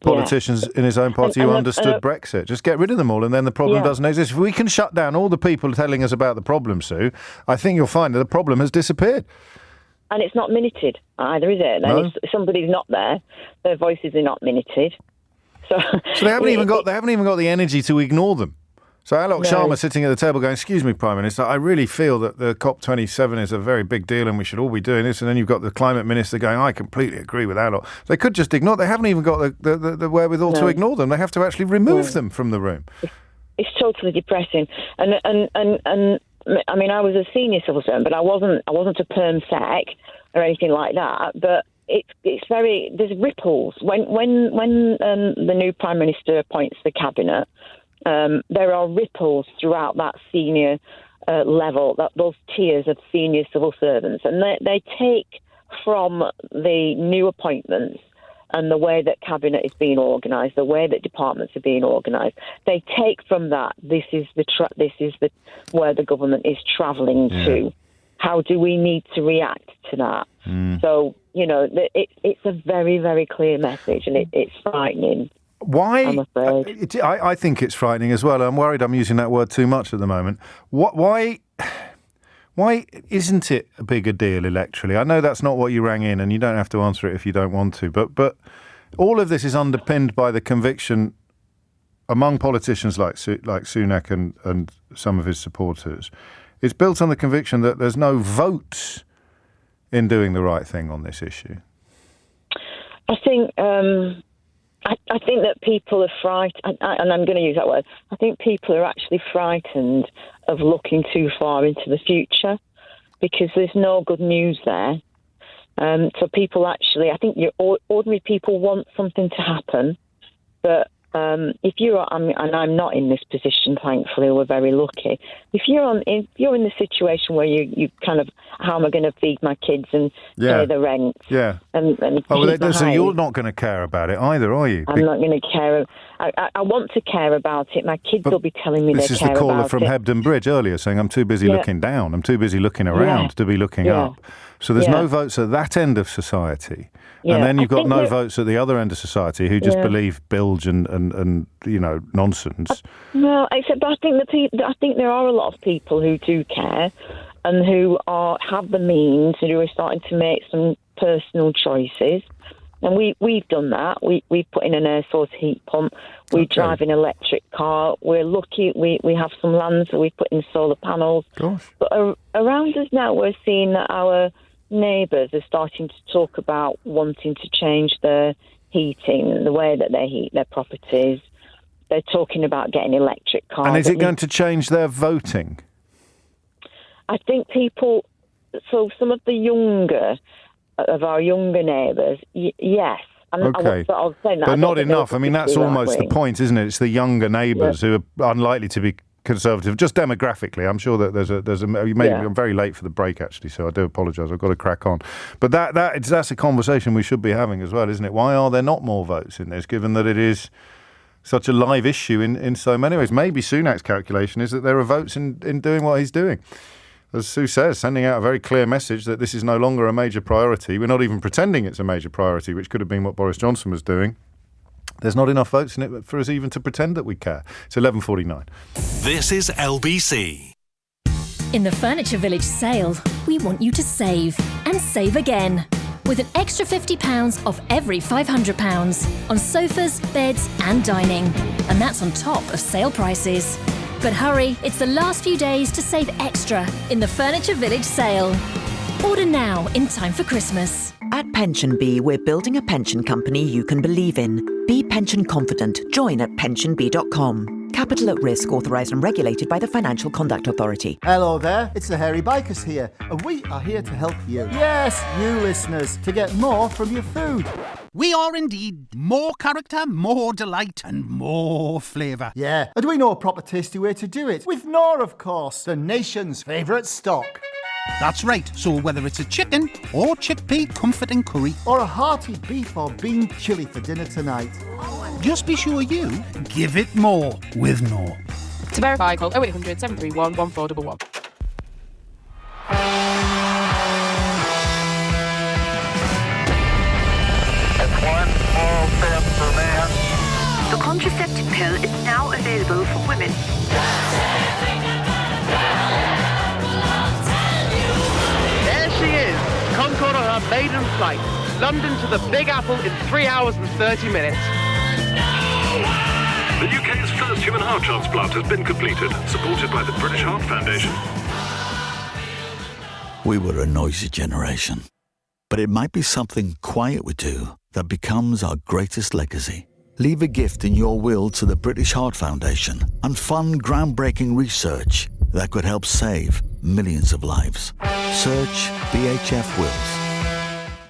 politicians in his own party who understood Brexit. Just get rid of them all and then the problem doesn't exist. If we can shut down all the people telling us about the problem, Sue, I think you'll find that the problem has disappeared. And it's not minuted either, is it? No. And if somebody's not there, their voices are not minuted. So they haven't even got the energy to ignore them. So Alok Sharma sitting at the table going, excuse me, Prime Minister, I really feel that the Cop27 is a very big deal and we should all be doing this. And then you've got the Climate Minister going, I completely agree with Alok. They could just ignore. They haven't even got the wherewithal to ignore them. They have to actually remove them from the room. It's totally depressing. And I mean, I was a senior civil servant, but I wasn't a perm sec or anything like that. But it's very, there's ripples. When the new Prime Minister appoints the cabinet, there are ripples throughout that senior level, those tiers of senior civil servants, and they take from the new appointments and the way that cabinet is being organised, the way that departments are being organised. They take from that. This is where the government is travelling to. How do we need to react to that? So it's a very, very clear message, and it's frightening. Why? I'm afraid. I think it's frightening as well. I'm worried I'm using that word too much at the moment. Why isn't it a bigger deal electorally? I know that's not what you rang in, and you don't have to answer it if you don't want to. But all of this is underpinned by the conviction among politicians like Sunak and some of his supporters. It's built on the conviction that there's no votes in doing the right thing on this issue. I think. I think that people are frightened, and I'm going to use that word. I think people are actually frightened of looking too far into the future because there's no good news there. So people actually, I think ordinary people want something to happen, but if and I'm not in this position, thankfully, we're very lucky. If you're in the situation where you kind of, how am I going to feed my kids and pay the rent? Yeah. So you're not going to care about it either, are you? I'm not going to care. I want to care about it. My kids will be telling me they care about it. This is the caller from Hebden Bridge earlier saying, I'm too busy looking down. I'm too busy looking around to be looking up. So there's no votes at that end of society. Yeah. And then you've got no votes at the other end of society who just believe bilge and nonsense. Well, but I think there are a lot of people who do care and who have the means and who are starting to make some personal choices. And we've done that. We've put in an air source heat pump. We drive an electric car. We're lucky. We have some land, so we put in solar panels. Gosh. But around us now, we're seeing that our neighbours are starting to talk about wanting to change their heating and the way that they heat their properties. They're talking about getting electric cars. And is it going to change their voting? I think so some of the younger of our younger neighbours, yes. Okay. But not enough. I mean, that's almost the point, isn't it? It's the younger neighbours who are unlikely to be Conservative, just demographically. I'm sure that I'm very late for the break, actually, so I do apologise. I've got to crack on. But that's a conversation we should be having as well, isn't it? Why are there not more votes in this, given that it is such a live issue in so many ways? Maybe Sunak's calculation is that there are votes in doing what he's doing. As Sue says, sending out a very clear message that this is no longer a major priority. We're not even pretending it's a major priority, which could have been what Boris Johnson was doing. There's not enough votes in it for us even to pretend that we care. It's 11:49. This is LBC. In the Furniture Village sale, we want you to save and save again. With an extra £50 off every £500 on sofas, beds and dining. And that's on top of sale prices. But hurry, it's the last few days to save extra in the Furniture Village sale. Order now in time for Christmas. At PensionBee, we're building a pension company you can believe in. Be pension confident. Join at pensionbee.com. Capital at risk, authorised and regulated by the Financial Conduct Authority. Hello there, it's the Hairy Bikers here, and we are here to help you. Yes, you listeners, to get more from your food. We are indeed more character, more delight, and more flavour. Yeah, and we know a proper tasty way to do it. With Knorr, of course, the nation's favourite stock. That's right, so whether it's a chicken or chickpea comforting curry, or a hearty beef or bean chilli for dinner tonight, just be sure you give it more with Knorr. To verify, call 0800 731 1411. It's one small step for man, contraceptive pill is now available for women. There she is, Concorde on her maiden flight. London to the Big Apple in 3 hours and 30 minutes. The UK's first human heart transplant has been completed, supported by the British Heart Foundation. We were a noisy generation, but it might be something quiet we do that becomes our greatest legacy. Leave a gift in your will to the British Heart Foundation and fund groundbreaking research that could help save millions of lives. Search BHF Wills.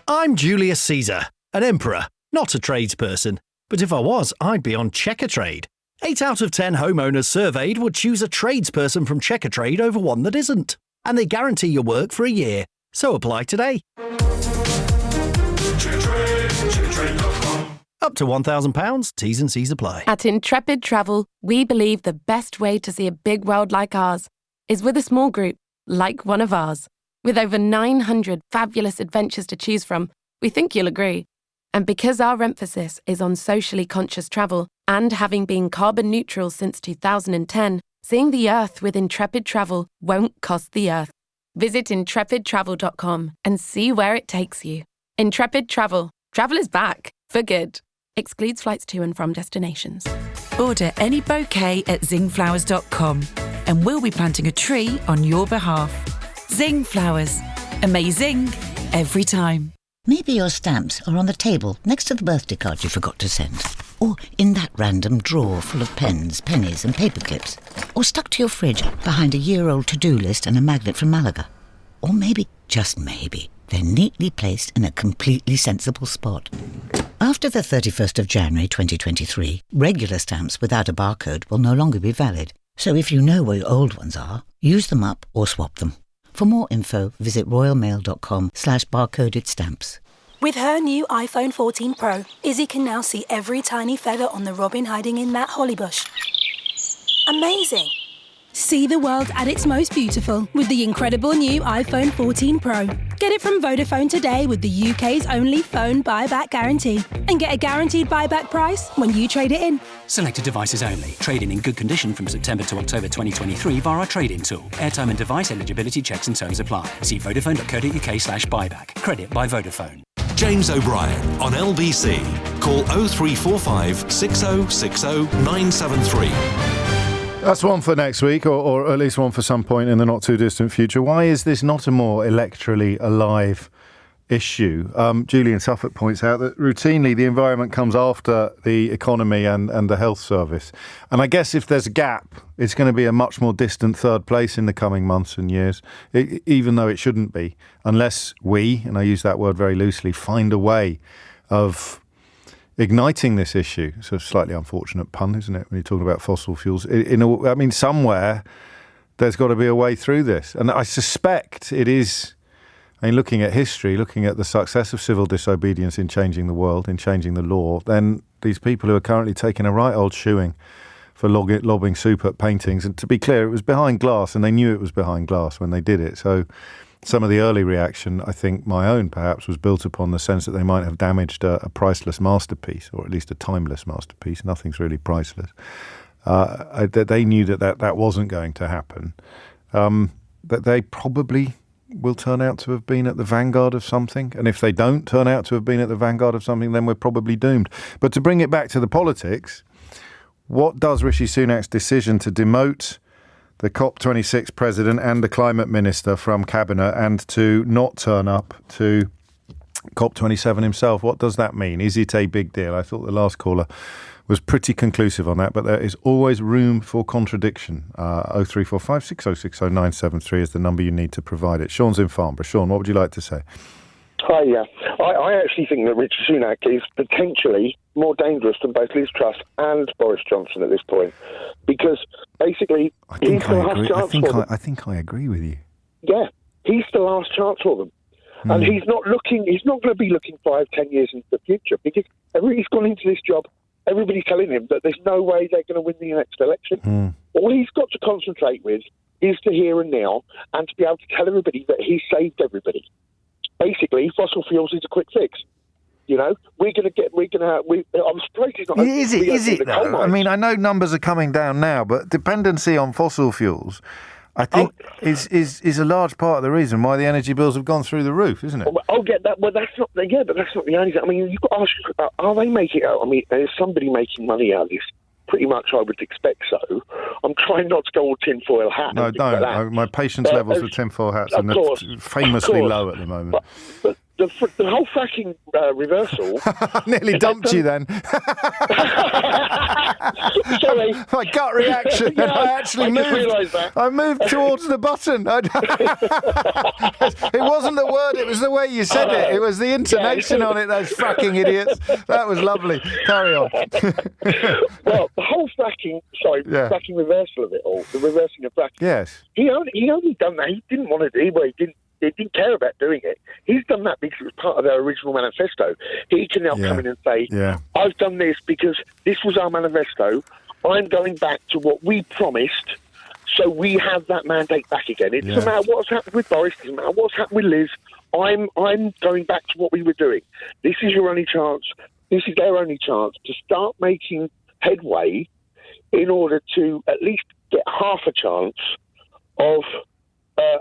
I'm Julius Caesar, an emperor, not a tradesperson. But if I was, I'd be on Checkatrade. 8 out of 10 homeowners surveyed would choose a tradesperson from Checkatrade over one that isn't. And they guarantee your work for a year. So apply today. Checkatrade.com. Up to £1,000, T's and C's apply. At Intrepid Travel, we believe the best way to see a big world like ours is with a small group, like one of ours. With over 900 fabulous adventures to choose from, we think you'll agree. And because our emphasis is on socially conscious travel and having been carbon neutral since 2010, seeing the Earth with Intrepid Travel won't cost the Earth. Visit intrepidtravel.com and see where it takes you. Intrepid Travel. Travel is back. For good. Excludes flights to and from destinations. Order any bouquet at zingflowers.com and we'll be planting a tree on your behalf. Zing Flowers. Amazing every time. Maybe your stamps are on the table next to the birthday card you forgot to send. Or in that random drawer full of pens, pennies and paper clips. Or stuck to your fridge behind a year-old to-do list and a magnet from Malaga. Or maybe, just maybe, they're neatly placed in a completely sensible spot. After the 31st of January 2023, regular stamps without a barcode will no longer be valid. So if you know where your old ones are, use them up or swap them. For more info, visit royalmail.com/barcoded stamps. With her new iPhone 14 Pro, Izzy can now see every tiny feather on the robin hiding in that holly bush. Amazing! See the world at its most beautiful with the incredible new iPhone 14 Pro. Get it from Vodafone today with the UK's only phone buyback guarantee. And get a guaranteed buyback price when you trade it in. Selected devices only. Trade-in in good condition from September to October 2023 via our trade-in tool. Airtime and device eligibility checks and terms apply. See vodafone.co.uk/buyback. Credit by Vodafone. James O'Brien on LBC. Call 0345 6060 973. That's one for next week, or at least one for some point in the not too distant future. Why is this not a more electorally alive issue? Julian Suffolk points out that routinely the environment comes after the economy and the health service. And I guess if there's a gap, it's going to be a much more distant third place in the coming months and years, even though it shouldn't be, unless we, and I use that word very loosely, find a way of igniting this issue. It's a slightly unfortunate pun, isn't it, when you're talking about fossil fuels? Somewhere there's got to be a way through this. And I suspect it is, looking at history, looking at the success of civil disobedience in changing the world, in changing the law, then these people who are currently taking a right old shoeing for lobbing soup at paintings, and to be clear, it was behind glass, and they knew it was behind glass when they did it. So some of the early reaction, I think my own perhaps, was built upon the sense that they might have damaged a priceless masterpiece, or at least a timeless masterpiece. Nothing's really priceless. They knew that wasn't going to happen. That they probably will turn out to have been at the vanguard of something. And if they don't turn out to have been at the vanguard of something, then we're probably doomed. But to bring it back to the politics, what does Rishi Sunak's decision to demote the Cop26 president and the climate minister from cabinet and to not turn up to Cop27 himself, what does that mean? Is it a big deal? I thought the last caller was pretty conclusive on that, but there is always room for contradiction. 0345 6060 973 is the number you need to provide it. Sean's in Farnborough. Sean, what would you like to say? Hi, yeah. I actually think that Rishi Sunak is potentially more dangerous than both Liz Truss and Boris Johnson at this point, because basically he's the last chance for them. I think I agree with you. Yeah, he's the last chance for them. And he's not going to be looking 5-10 years into the future, because he's gone into this job, everybody's telling him that there's no way they're going to win the next election. All he's got to concentrate with is the here and now, and to be able to tell everybody that he's saved everybody. Basically, fossil fuels is a quick fix. You know, I'm surprised he's not. Is it though? I mean, I know numbers are coming down now, but dependency on fossil fuels, I think, is a large part of the reason why the energy bills have gone through the roof, isn't it? I'll get that. Well, that's not. Yeah, but that's not the only. I mean, you've got to ask, are they making out? I mean, is somebody making money out of this? Pretty much, I would expect so. I'm trying not to go all tinfoil hat. No, don't. My patience levels with tinfoil hats are famously low at the moment. But the whole fracking reversal... I nearly dumped you then. Sorry. My gut reaction. Yeah, I actually moved. Realised that. I moved towards the button. It wasn't the word, it was the way you said it. It was the intonation on it, those fracking idiots. That was lovely. Carry on. Well, the whole fracking reversal of it all, the reversing of fracking. Yes. He only done that. He didn't want to do it. He didn't care about doing it. He's done that because it was part of their original manifesto. He can now come in and say, I've done this because this was our manifesto. I'm going back to what we promised, so we have that mandate back again. It doesn't matter what's happened with Boris, it doesn't matter what's happened with Liz. I'm going back to what we were doing. This is your only chance. This is their only chance to start making headway in order to at least get half a chance of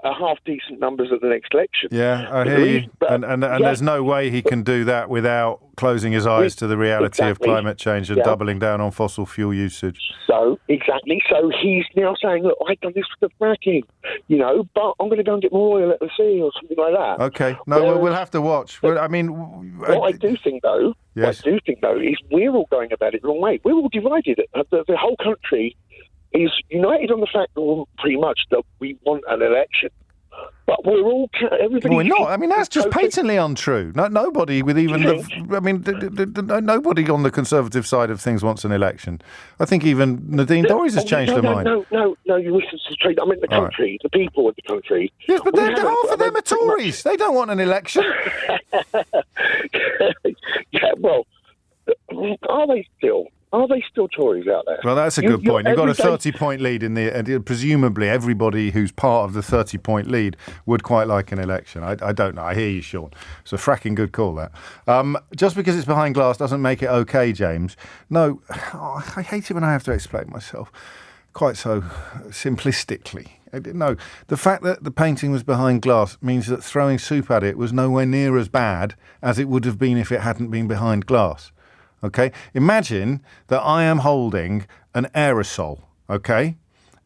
a half-decent numbers at the next election. Yeah, I hear you. And there's no way he can do that without closing his eyes to the reality of climate change and doubling down on fossil fuel usage. So he's now saying, look, I've done this with the fracking, but I'm going to go and get more oil at the sea or something like that. Okay. No, we'll have to watch. I mean... What I do think, though, is we're all going about it the wrong way. We're all divided. The whole country is united on the fact that pretty much that we want an election. But we're all... Everybody. We're not. I mean, that's just patently untrue. Nobody with even nobody on the Conservative side of things wants an election. I think even Nadine Dorries has changed her mind. No, you listen to the trade. I mean, the country, the people of the country. Yes, but half of them are Tories. They don't want an election. Yeah, well, are they still? Are they still Tories out there? Well, that's a good point. You've got a 30-point lead in and presumably everybody who's part of the 30-point lead would quite like an election. I don't know. I hear you, Sean. It's a fracking good call, that. Just because it's behind glass doesn't make it okay, James. No, I hate it when I have to explain myself quite so simplistically. No, the fact that the painting was behind glass means that throwing soup at it was nowhere near as bad as it would have been if it hadn't been behind glass. Okay, imagine that I am holding an aerosol, okay,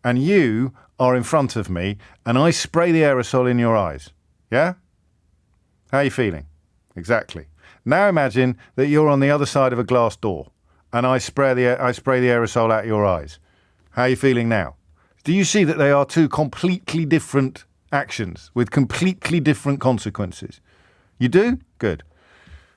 and you are in front of me and I spray the aerosol in your eyes. Yeah? How are you feeling? Exactly. Now imagine that you're on the other side of a glass door and I spray the aerosol at your eyes. How are you feeling now? Do you see that they are two completely different actions with completely different consequences? You do? Good.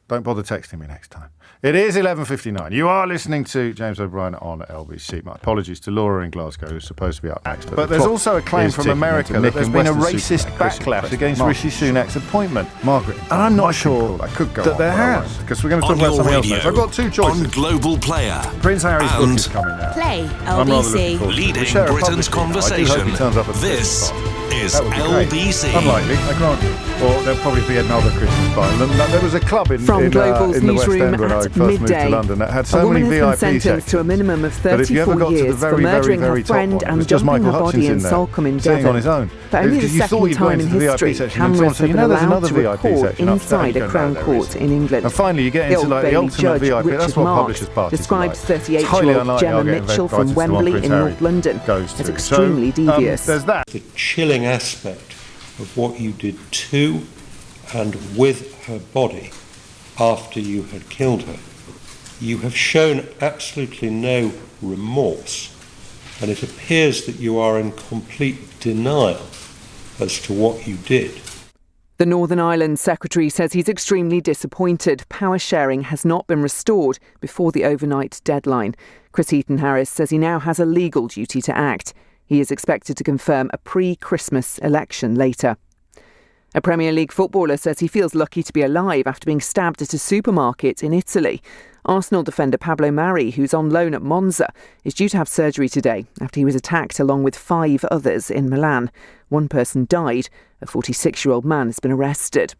Don't bother texting me next time. It is 11:59. You are listening to James O'Brien on LBC. My apologies to Laura in Glasgow, who's supposed to be up next. But there's also a claim from America that there's been a racist backlash against Rishi Sunak's appointment. Margaret. And I'm not sure that there has. Because we're going to talk about something else next. I've got two choices. On Global Player. Prince Harry's book is coming out. Play LBC. Leading Britain's conversation. This is LBC. Unlikely, I grant you. Or there'll probably be another Christmas party. There was a club in Global's in the West newsroom End when I at first moved midday. to London that had so many VIP has been sentenced sections. to a minimum of But if you ever 34 got to the years very, for murdering very, very her friend top one, it was and just dumping Michael her body Hutchins in in there, Salcombe in sitting Devon. on his own. For only the You thought second you'd go time in into the VIP history, section and cameras someone have said, been there's allowed another to VIP record section inside upstairs. a Crown Court in England. And finally, you get The into Old like the Bailey ultimate judge VIP. That's Richard what Marks publishers' parties describes are like. It's highly 38-year-old unlikely I'll Gemma get Mitchell invited from to the one Wembley Prince in Harry North London goes as to. extremely devious. There's that. The chilling aspect of what you did to and with her body after you had killed her. You have shown absolutely no remorse, and it appears that you are in complete denial as to what you did. The Northern Ireland Secretary says he's extremely disappointed. Power sharing has not been restored before the overnight deadline. Chris Heaton-Harris says he now has a legal duty to act. He is expected to confirm a pre-Christmas election later. A Premier League footballer says he feels lucky to be alive after being stabbed at a supermarket in Italy. Arsenal defender Pablo Mari, who's on loan at Monza, is due to have surgery today after he was attacked along with 5 others in Milan. One person died. A 46-year-old man has been arrested.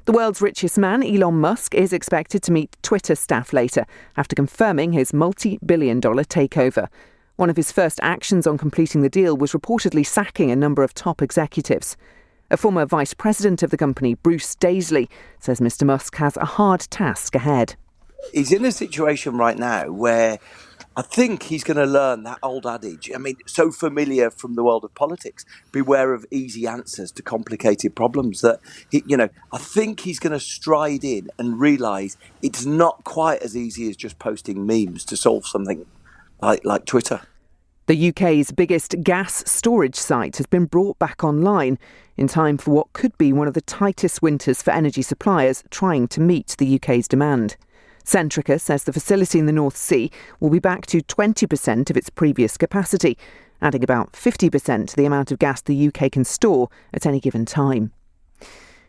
The world's richest man, Elon Musk, is expected to meet Twitter staff later after confirming his multi-billion-dollar takeover. One of his first actions on completing the deal was reportedly sacking a number of top executives. A former vice president of the company, Bruce Daisley, says Mr Musk has a hard task ahead. He's in a situation right now where I think he's going to learn that old adage. I mean, so familiar from the world of politics. Beware of easy answers to complicated problems. That I think he's going to stride in and realise it's not quite as easy as just posting memes to solve something like Twitter. The UK's biggest gas storage site has been brought back online in time for what could be one of the tightest winters for energy suppliers trying to meet the UK's demand. Centrica says the facility in the North Sea will be back to 20% of its previous capacity, adding about 50% to the amount of gas the UK can store at any given time.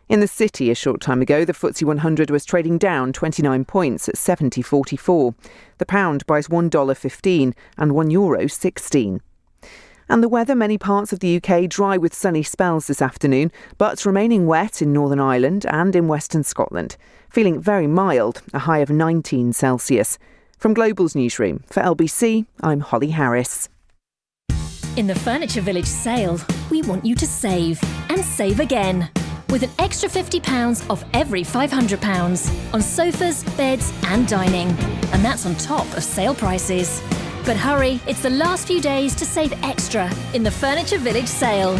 In the city a short time ago, the FTSE 100 was trading down 29 points at 70.44. The pound buys $1.15 and €1.16. And the weather, many parts of the UK dry with sunny spells this afternoon, but remaining wet in Northern Ireland and in Western Scotland. Feeling very mild, a high of 19 Celsius. From Global's newsroom, for LBC, I'm Holly Harris. In the Furniture Village sale, we want you to save, and save again. With an extra £50 off every £500 on sofas, beds and dining. And that's on top of sale prices. But hurry, it's the last few days to save extra in the Furniture Village sale.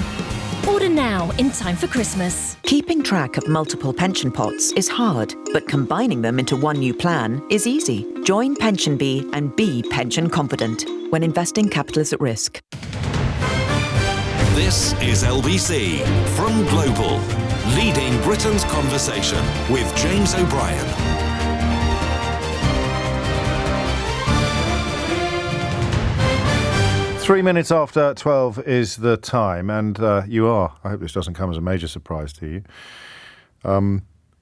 Order now in time for Christmas. Keeping track of multiple pension pots is hard, but combining them into one new plan is easy. Join PensionBee and be pension confident when investing capital is at risk. This is LBC from Global, leading Britain's conversation with James O'Brien. Three minutes after 12 is the time, and you are, I hope this doesn't come as a major surprise to you,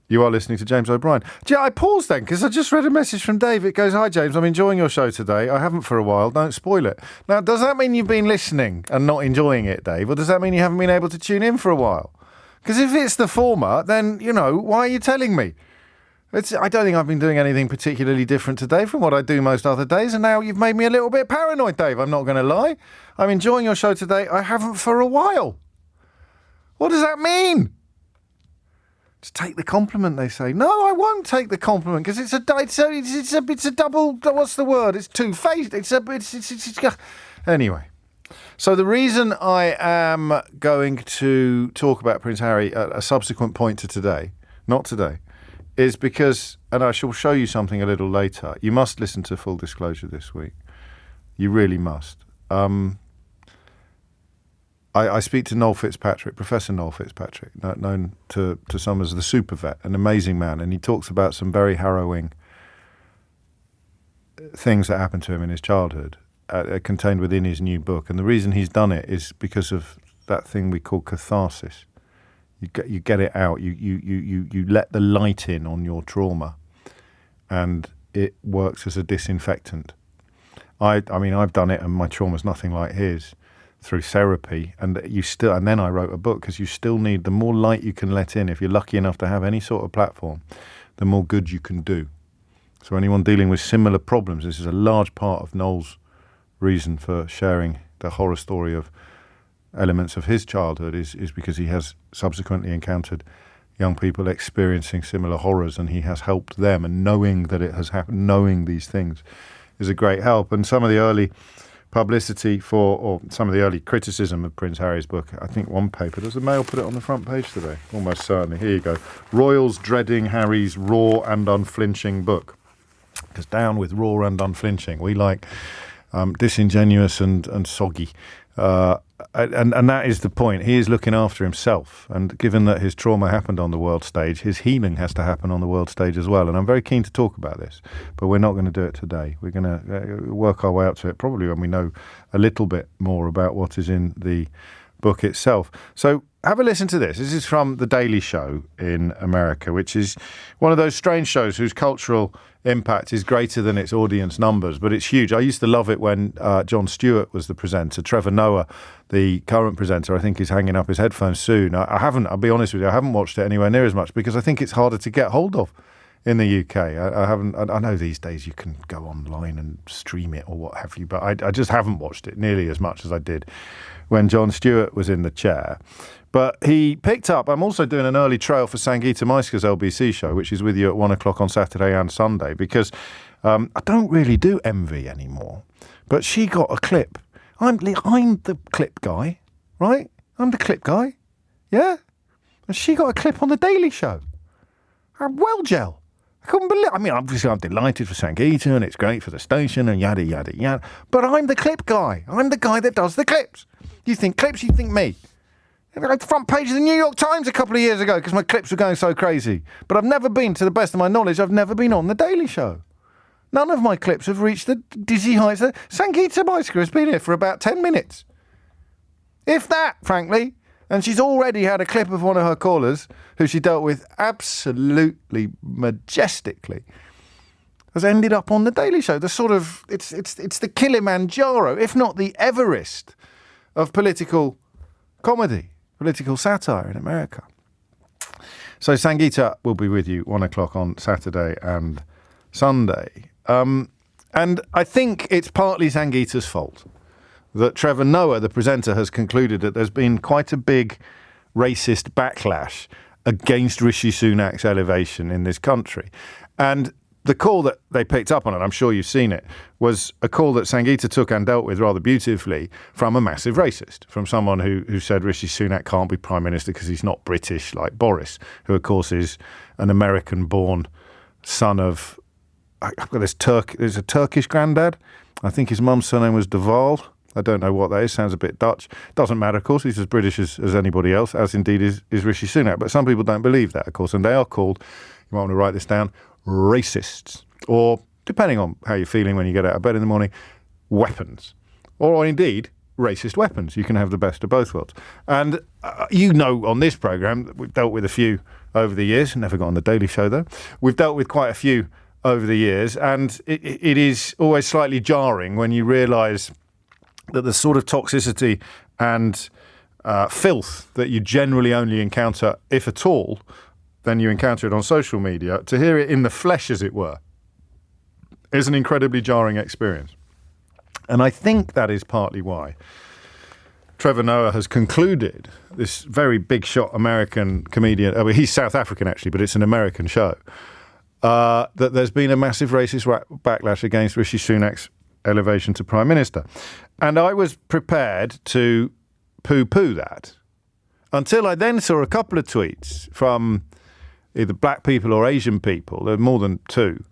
you are listening to James O'Brien. I paused then because I just read a message from Dave. It goes, "Hi James, I'm enjoying your show today. I haven't for a while, don't spoil it." Now, does that mean you've been listening and not enjoying it, Dave, or does that mean you haven't been able to tune in for a while? Because if it's the former, then, why are you telling me? I don't think I've been doing anything particularly different today from what I do most other days, and now you've made me a little bit paranoid, Dave. I'm not going to lie. I'm enjoying your show today. I haven't for a while. What does that mean? Just take the compliment, they say. No, I won't take the compliment because it's a double. What's the word? It's two-faced. Anyway. So the reason I am going to talk about Prince Harry at a subsequent point to today, not today, is because, and I shall show you something a little later, you must listen to Full Disclosure this week. You really must. I speak to Noel Fitzpatrick, Professor Noel Fitzpatrick, known to some as the super vet, an amazing man, and he talks about some very harrowing things that happened to him in his childhood, contained within his new book. And the reason he's done it is because of that thing we call catharsis. You get it out. You let the light in on your trauma, and it works as a disinfectant. I mean, I've done it, and my trauma's nothing like his, through therapy. And then I wrote a book because you still need, the more light you can let in, if you're lucky enough to have any sort of platform, the more good you can do. So anyone dealing with similar problems, this is a large part of Noel's reason for sharing the horror story of elements of his childhood is because he has subsequently encountered young people experiencing similar horrors, and he has helped them, and knowing that it has happened, knowing these things is a great help. And some of the early publicity or some of the early criticism of Prince Harry's book, I think one paper, does the Mail put it on the front page today? Almost certainly. Here you go. Royals dreading Harry's raw and unflinching book. Because down with raw and unflinching. We like disingenuous and soggy. And that is the point. He is looking after himself, and given that his trauma happened on the world stage, his healing has to happen on the world stage as well. And I'm very keen to talk about this, but we're not going to do it today. We're going to work our way up to it probably when we know a little bit more about what is in the book itself. So have a listen to this. This is from The Daily Show in America, which is one of those strange shows whose cultural impact is greater than its audience numbers, but it's huge. I used to love it when Jon Stewart was the presenter. Trevor Noah, the current presenter, I think is hanging up his headphones soon. I'll be honest with you, I haven't watched it anywhere near as much because I think it's harder to get hold of in the UK. I know these days you can go online and stream it or what have you, but I just haven't watched it nearly as much as I did when Jon Stewart was in the chair. But he picked up, I'm also doing an early trail for Sangeeta Maiska's LBC show, which is with you at 1 o'clock on Saturday and Sunday, because I don't really do Envy anymore. But she got a clip. I'm the clip guy, right? I'm the clip guy. Yeah? And she got a clip on The Daily Show. Well, Gel. I couldn't believe it. I mean, obviously I'm delighted for Sangeeta and it's great for the station and yada, yada, yada. But I'm the clip guy. I'm the guy that does the clips. You think clips, you think me. I got the front page of the New York Times a couple of years ago because my clips were going so crazy. But I've never been, to the best of my knowledge, I've never been on The Daily Show. None of my clips have reached the dizzy heights. Sangeeta Maiska has been here for about 10 minutes. If that, frankly. And she's already had a clip of one of her callers, who she dealt with absolutely majestically, has ended up on The Daily Show. The sort of, it's the Kilimanjaro, if not the Everest, of political comedy, political satire in America. So Sangeeta will be with you 1 o'clock on Saturday and Sunday. And I think it's partly Sangeeta's fault that Trevor Noah, the presenter, has concluded that there's been quite a big racist backlash against Rishi Sunak's elevation in this country. And the call that they picked up on, and I'm sure you've seen it, was a call that Sangeeta took and dealt with rather beautifully from a massive racist, from someone who said Rishi Sunak can't be Prime Minister because he's not British like Boris, who of course is an American-born son of, there's a Turkish granddad. I think his mum's surname was Duval. I don't know what that is. Sounds a bit Dutch. Doesn't matter, of course. He's as British as anybody else, as indeed is Rishi Sunak. But some people don't believe that, of course, and they are called, you might want to write this down, racists. Or, depending on how you're feeling when you get out of bed in the morning, weapons. Or indeed, racist weapons. You can have the best of both worlds. And you know, on this programme, we've dealt with a few over the years. Never got on The Daily Show, though. We've dealt with quite a few over the years. And it is always slightly jarring when you realise that the sort of toxicity and filth that you generally only encounter, if at all, then you encounter it on social media, to hear it in the flesh, as it were, is an incredibly jarring experience. And I think that is partly why Trevor Noah has concluded, this very big shot American comedian, he's South African actually, but it's an American show, that there's been a massive racist backlash against Rishi Sunak's elevation to Prime Minister. And I was prepared to poo-poo that until I then saw a couple of tweets from either black people or Asian people, there were more than two,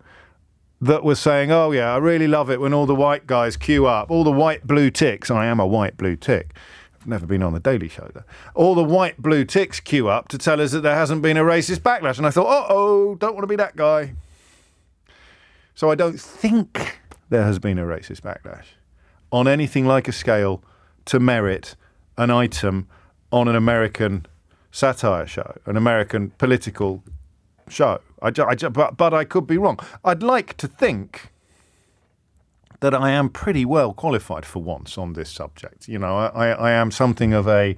that were saying, oh yeah, I really love it when all the white guys queue up, all the white blue ticks, I am a white blue tick. I've never been on The Daily Show though. All the white blue ticks queue up to tell us that there hasn't been a racist backlash. And I thought, don't want to be that guy. So I don't think there has been a racist backlash on anything like a scale to merit an item on an American satire show, an American political show. But I could be wrong. I'd like to think that I am pretty well qualified for once on this subject. You know, I am something of a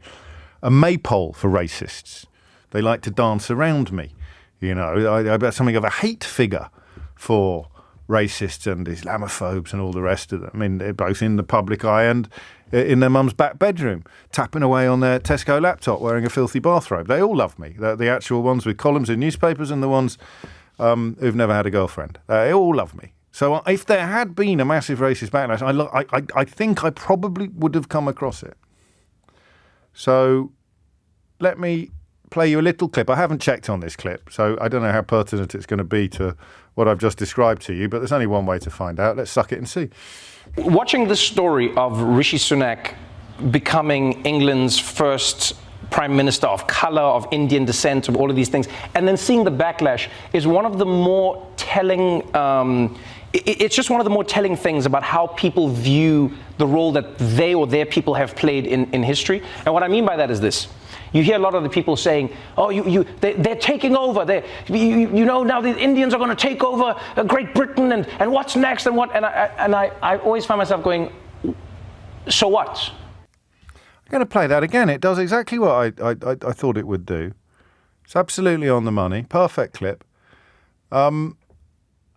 maypole for racists. They like to dance around me. You know, I'm something of a hate figure for racists and Islamophobes and all the rest of them. I mean, they're both in the public eye and in their mum's back bedroom, tapping away on their Tesco laptop, wearing a filthy bathrobe. They all love me. The actual ones with columns in newspapers and the ones who've never had a girlfriend. They all love me. So if there had been a massive racist backlash, I think I probably would have come across it. So let me play you a little clip. I haven't checked on this clip, so I don't know how pertinent it's going to be to what I've just described to you, but there's only one way to find out. Let's suck it and see. Watching the story of Rishi Sunak becoming England's first Prime Minister of colour, of Indian descent, of all of these things, and then seeing the backlash is one of the more telling it's just one of the more telling things about how people view the role that they or their people have played in history. And what I mean by that is this. You hear a lot of the people saying, oh, they're taking over. Now the Indians are going to take over Great Britain, and what's next, and what? And I always find myself going, so what? I'm going to play that again. It does exactly what I thought it would do. It's absolutely on the money. Perfect clip. And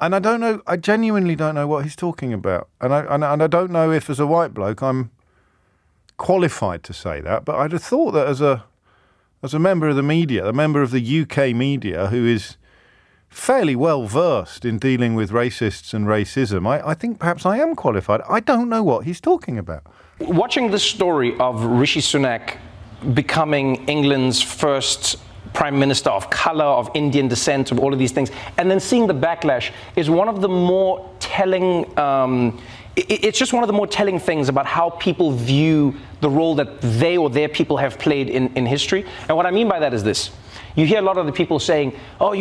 I don't know. I genuinely don't know what he's talking about. And I don't know if, as a white bloke, I'm qualified to say that. But I'd have thought that as a member of the media, a member of the UK media, who is fairly well versed in dealing with racists and racism, I think perhaps I am qualified. I don't know what he's talking about. Watching the story of Rishi Sunak becoming England's first Prime Minister of colour, of Indian descent, of all of these things, and then seeing the backlash is one of the more telling, it's just one of the more telling things about how people view the role that they or their people have played in history. And what I mean by that is this. You hear a lot of the people saying, oh,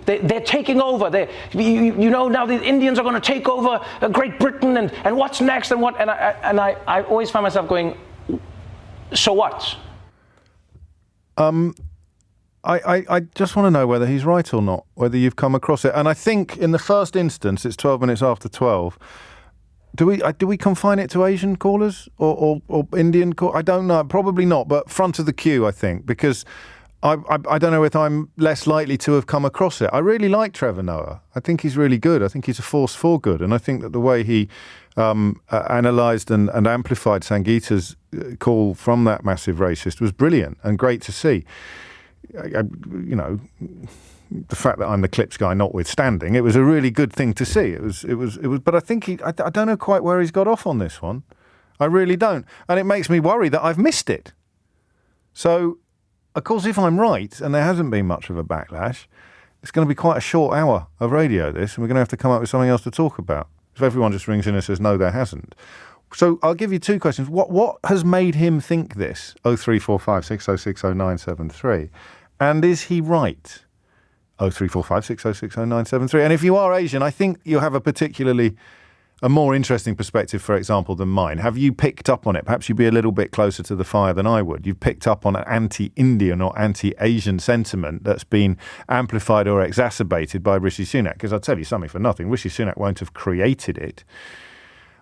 they're taking over. Now the Indians are going to take over Great Britain, and what's next, and what? And I always find myself going, so what? I just want to know whether he's right or not, whether you've come across it. And I think in the first instance, it's 12 minutes after 12. Do we confine it to Asian callers or Indian callers? I don't know. Probably not, but front of the queue, I think, because I don't know if I'm less likely to have come across it. I really like Trevor Noah. I think he's really good. I think he's a force for good. And I think that the way he analysed and amplified Sangeeta's call from that massive racist was brilliant and great to see. The fact that I'm the clips guy notwithstanding, it was a really good thing to see. It was. But I think I don't know quite where he's got off on this one. I really don't. And it makes me worry that I've missed it. So, of course, if I'm right, and there hasn't been much of a backlash, it's going to be quite a short hour of radio, this, and we're going to have to come up with something else to talk about. If everyone just rings in and says, no, there hasn't. So I'll give you two questions. What has made him think this? 0345 6060 973. And is he right? 0345 6060 973. And if you are Asian, I think you have a more interesting perspective, for example, than mine. Have you picked up on it? Perhaps you'd be a little bit closer to the fire than I would. You've picked up on an anti-Indian or anti-Asian sentiment that's been amplified or exacerbated by Rishi Sunak. Because I'll tell you something for nothing, Rishi Sunak won't have created it.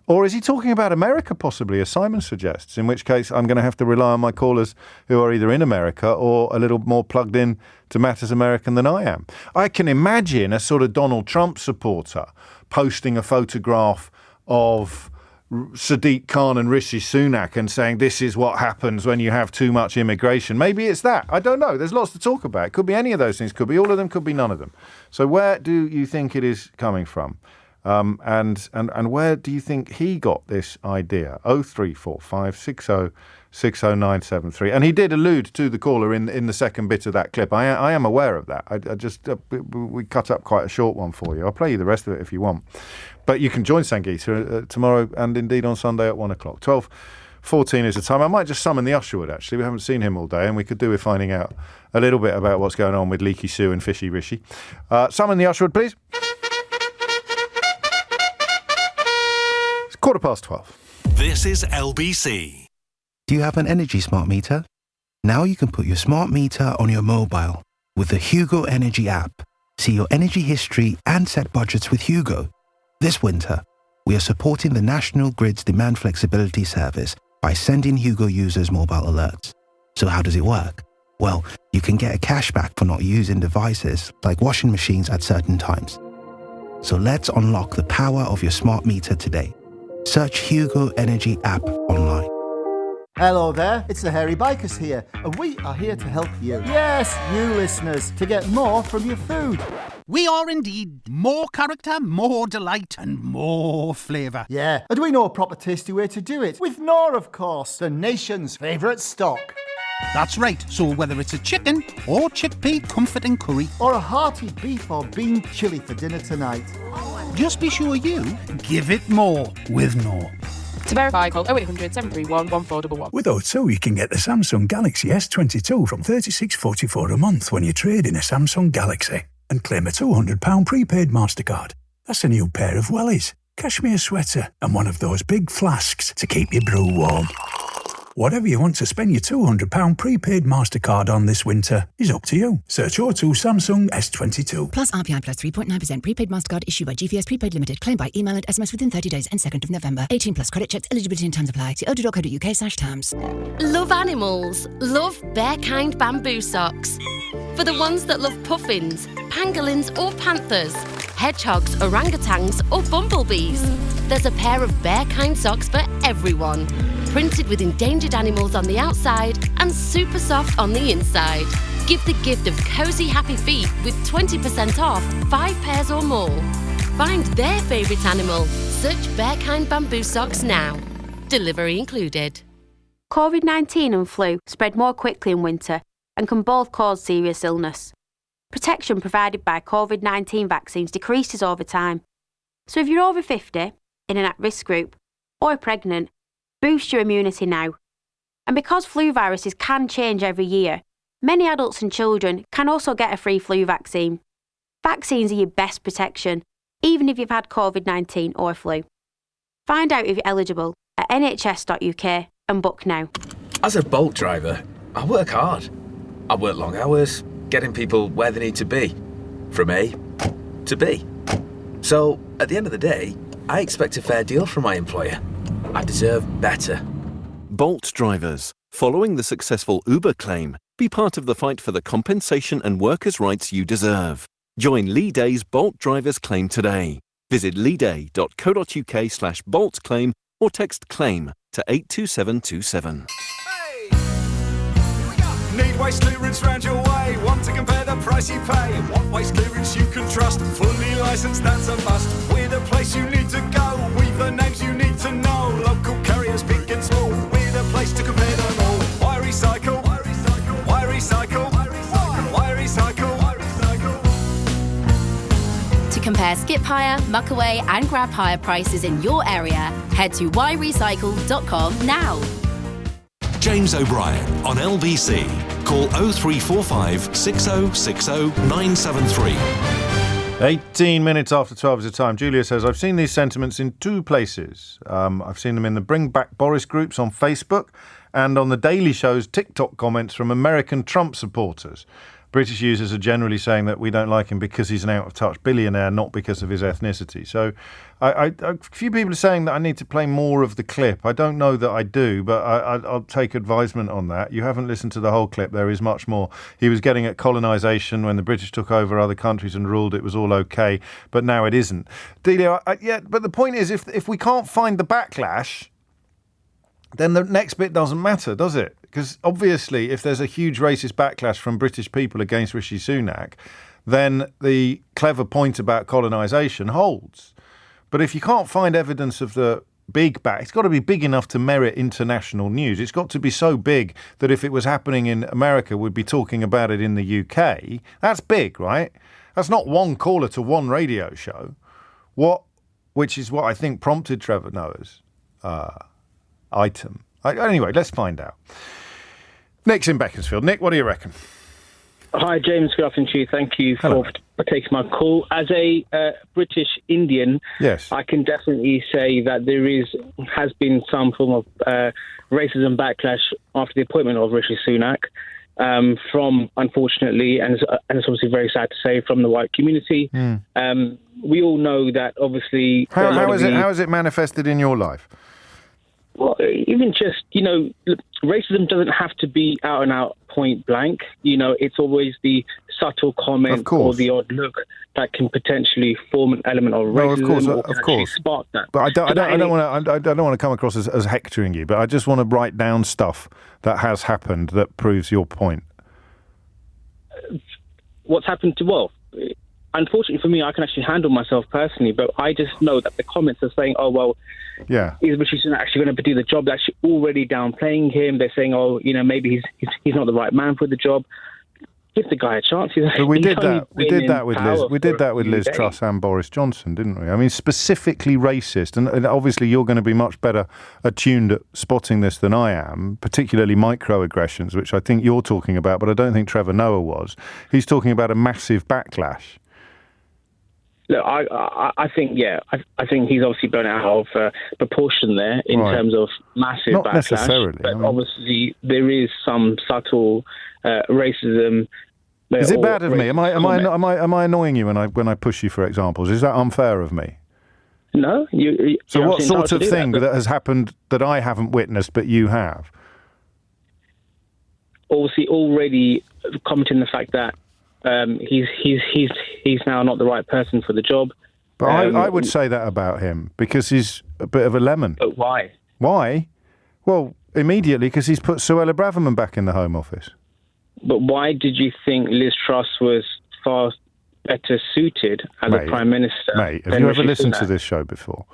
Or is he talking about America, possibly, as Simon suggests, in which case I'm going to have to rely on my callers who are either in America or a little more plugged in to matters American than I am. I can imagine a sort of Donald Trump supporter posting a photograph of Sadiq Khan and Rishi Sunak and saying this is what happens when you have too much immigration. Maybe it's that. I don't know. There's lots to talk about. It could be any of those things. Could be all of them. Could be none of them. So where do you think it is coming from? And where do you think he got this idea? 0345 6060 973. And he did allude to the caller in the second bit of that clip. I am aware of that. I just we cut up quite a short one for you. I'll play you the rest of it if you want. But you can join Sangeeta tomorrow and indeed on Sunday at 1 o'clock. 12:14 is the time. I might just summon the Usherwood, actually. We haven't seen him all day, and we could do with finding out a little bit about what's going on with Leaky Sue and Fishy Rishi. Summon the Usherwood, please. 12:15. This is LBC. Do you have an Energy smart meter? Now you can put your smart meter on your mobile with the Hugo Energy app. See your energy history and set budgets with Hugo. This winter, we are supporting the National Grid's demand flexibility service by sending Hugo users mobile alerts. So how does it work? Well, you can get a cashback for not using devices like washing machines at certain times. So let's unlock the power of your smart meter today. Search Hugo Energy app online. Hello there, it's the Hairy Bikers here, and we are here to help you. Yes, you listeners, to get more from your food. We are indeed more character, more delight, and more flavour. Yeah, and we know a proper tasty way to do it. With Knorr, of course, the nation's favourite stock. That's right, so whether it's a chicken or chickpea comforting curry, or a hearty beef or bean chilli for dinner tonight, just be sure you give it more with Knorr. To verify, call 0800 731 1411. With O2, you can get the Samsung Galaxy S22 from $36.44 a month when you trade in a Samsung Galaxy and claim a £200 prepaid MasterCard. That's a new pair of wellies, cashmere sweater, and one of those big flasks to keep your brew warm. Whatever you want to spend your £200 prepaid MasterCard on this winter is up to you. Search O2 Samsung S22. Plus RPI plus 3.9% prepaid MasterCard issued by GVS Prepaid Limited. Claim by email and SMS within 30 days and 2nd of November. 18 plus credit checks, eligibility and terms apply. See o2.co.uk/terms. Love animals. Love Bearkind bamboo socks. For the ones that love puffins, pangolins or panthers, hedgehogs, orangutans or bumblebees, there's a pair of Bearkind socks for everyone. Printed with endangered animals on the outside and super soft on the inside. Give the gift of cosy happy feet with 20% off 5 pairs or more. Find their favourite animal. Search Bearkind bamboo socks now. Delivery included. COVID-19 and flu spread more quickly in winter and can both cause serious illness. Protection provided by COVID-19 vaccines decreases over time. So if you're over 50, in an at-risk group, or pregnant, boost your immunity now. And because flu viruses can change every year, many adults and children can also get a free flu vaccine. Vaccines are your best protection, even if you've had COVID-19 or flu. Find out if you're eligible at nhs.uk and book now. As a Bolt driver, I work hard. I work long hours, getting people where they need to be, from A to B. So, at the end of the day, I expect a fair deal from my employer. I deserve better. Bolt drivers, following the successful Uber claim, be part of the fight for the compensation and workers' rights you deserve. Join Lee Day's Bolt drivers claim today. Visit leeday.co.uk/Bolt claim or text claim to 82727. Need waste clearance round your way? Want to compare the price you pay? Want waste clearance you can trust? Fully licensed, that's a must. We're the place you need to go. We've the names you need to know. Local carriers, big and small. We're the place to compare them all. Why recycle? Why recycle? Why recycle? Why recycle? Why recycle? Why recycle? To compare skip hire, muck away and grab hire prices in your area, head to whyrecycle.com now. James O'Brien on LBC. Call 0345 6060 973. 18 minutes after 12 is the time. Julia says, I've seen these sentiments in two places. I've seen them in the Bring Back Boris groups on Facebook and on the Daily Show's TikTok comments from American Trump supporters. British users are generally saying that we don't like him because he's an out-of-touch billionaire, not because of his ethnicity. So a few people are saying that I need to play more of the clip. I don't know that I do, but I'll take advisement on that. You haven't listened to the whole clip. There is much more. He was getting at colonisation when the British took over other countries and ruled it was all okay, but now it isn't. Delia, but the point is, if we can't find the backlash, then the next bit doesn't matter, does it? Because obviously, if there's a huge racist backlash from British people against Rishi Sunak, then the clever point about colonisation holds. But if you can't find evidence of the big back, it's got to be big enough to merit international news. It's got to be so big that if it was happening in America, we'd be talking about it in the UK. That's big, right? That's not one caller to one radio show. Which is what I think prompted Trevor Noah's item. Anyway, let's find out. Nick's in Beaconsfield. Nick, what do you reckon? Hi, James. Good afternoon to you. Thank you for taking my call. As a British Indian, yes, I can definitely say that there has been some form of racism backlash after the appointment of Rishi Sunak from, unfortunately, and it's obviously very sad to say, from the white community. We all know that, obviously... How is it manifested in your life? Well, even just, racism doesn't have to be out and out point blank. It's always the subtle comment or the odd look that can potentially form an element of racism. Of course. Spark that. But I don't want to come across as hectoring you, but I just want to write down stuff that has happened that proves your point. What's happened unfortunately for me, I can actually handle myself personally, but I just know that the comments are saying, is Rishi Sunak actually going to do the job? They're actually already downplaying him. They're saying, maybe he's not the right man for the job. Give the guy a chance. But we did that with Liz Truss and Boris Johnson, didn't we? I mean, specifically racist, and obviously you're going to be much better attuned at spotting this than I am, particularly microaggressions, which I think you're talking about, but I don't think Trevor Noah was. He's talking about a massive backlash. Look, I think he's obviously blown it out of proportion there in terms of massive Not backlash. necessarily. But obviously there is some subtle racism. Is it bad of me? Am I annoying you when I push you for examples? Is that unfair of me? No. So what sort of thing that has happened that I haven't witnessed but you have? Obviously, already commenting the fact that he's now not the right person for the job. But I would say that about him because he's a bit of a lemon. But why? Why? Well, immediately because he's put Suella Braverman back in the Home Office. But why did you think Liz Truss was far better suited as a Prime Minister? Mate, have you ever listened to this show before?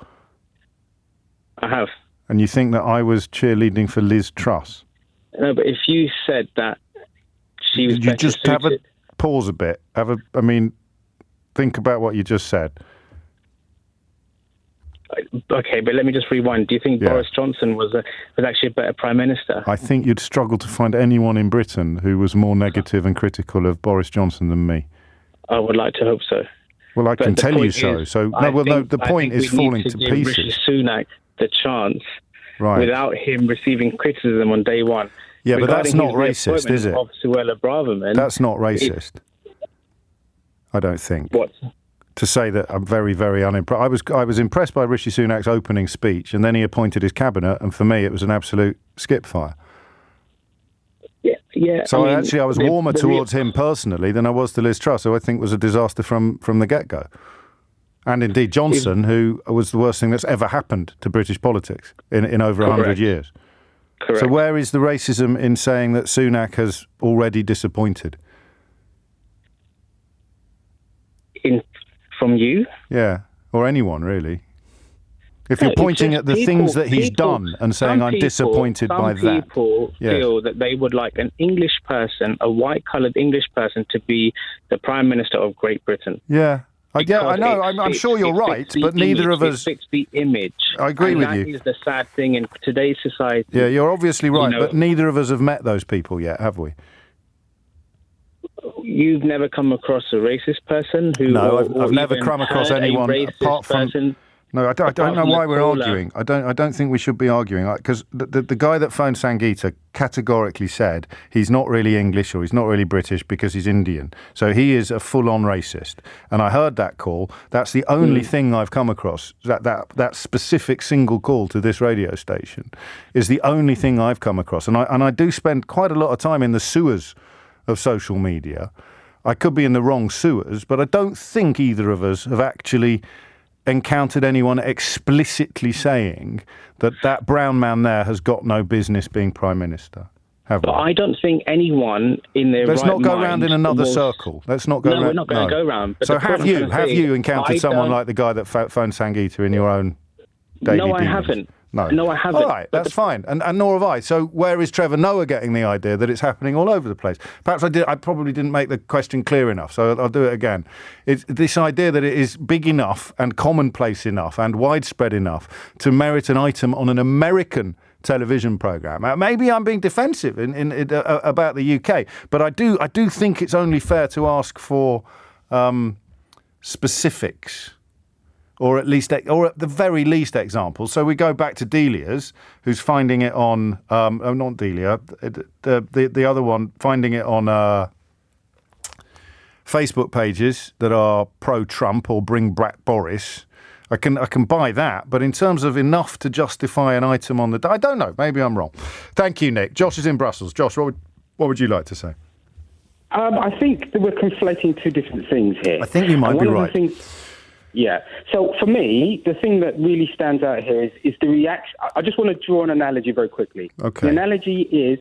I have. And you think that I was cheerleading for Liz Truss? No, but if you said that she was you better just suited... have a pause a bit. Think about what you just said. Okay, but let me just rewind. Do you think Boris Johnson was actually a better Prime Minister? I think you'd struggle to find anyone in Britain who was more negative and critical of Boris Johnson than me. I would like to hope so. Well, I can tell you so. The point is falling to pieces. Rishi Sunak the chance without him receiving criticism on day one. Yeah, but that's not racist, is it? Of Suella Braverman. That's not racist. I don't think. What? To say that I'm very, very unimpressed. I was impressed by Rishi Sunak's opening speech, and then he appointed his cabinet, and for me, it was an absolute skip fire. Yeah. So I was warmer towards him personally than I was to Liz Truss, who I think was a disaster from the get-go. And indeed Johnson, who was the worst thing that's ever happened to British politics in over 100 years. Correct. So where is the racism in saying that Sunak has already disappointed? From you? Yeah, or anyone really. If you're pointing at the things that he's done and saying I'm disappointed by that. Some people feel that they would like an English person, a white-coloured English person, to be the Prime Minister of Great Britain. Yeah. I know. I'm sure you're right, but neither of us... It fits the image. I agree with you. That is the sad thing in today's society. Yeah, you're obviously right, but neither of us have met those people yet, have we? You've never come across a racist person who... No, I've never come across anyone apart from... No, I don't know why we're arguing. I don't think we should be arguing, because the guy that phoned Sangeeta categorically said he's not really English or he's not really British because he's Indian. So he is a full-on racist. And I heard that call. That's the only thing I've come across. That specific single call to this radio station is the only thing I've come across. And I do spend quite a lot of time in the sewers of social media. I could be in the wrong sewers, but I don't think either of us have actually encountered anyone explicitly saying that brown man there has got no business being Prime Minister, have we? But I don't think anyone in their Let's right not go mind round in another circle. Let's not go round. No, we're not going to go round. So have you encountered someone like the guy that phoned Sangeeta in your own daily No, I dealings? haven't. No, I haven't. All right, that's fine, and nor have I. So where is Trevor Noah getting the idea that it's happening all over the place? Perhaps I probably didn't make the question clear enough, so I'll do it again. It's this idea that it is big enough and commonplace enough and widespread enough to merit an item on an American television programme. Maybe I'm being defensive about the UK, but I do think it's only fair to ask for specifics. Or at the very least, examples. So we go back to Delia's, who's finding it on, not Delia, the other one, finding it on Facebook pages that are pro-Trump or bring back Boris. I can buy that, but in terms of enough to justify an item on I don't know. Maybe I'm wrong. Thank you, Nick. Josh is in Brussels. Josh, what would you like to say? I think that we're conflating two different things here. I think you might be right. Yeah. So for me, the thing that really stands out here is the reaction. I just want to draw an analogy very quickly. Okay. The analogy is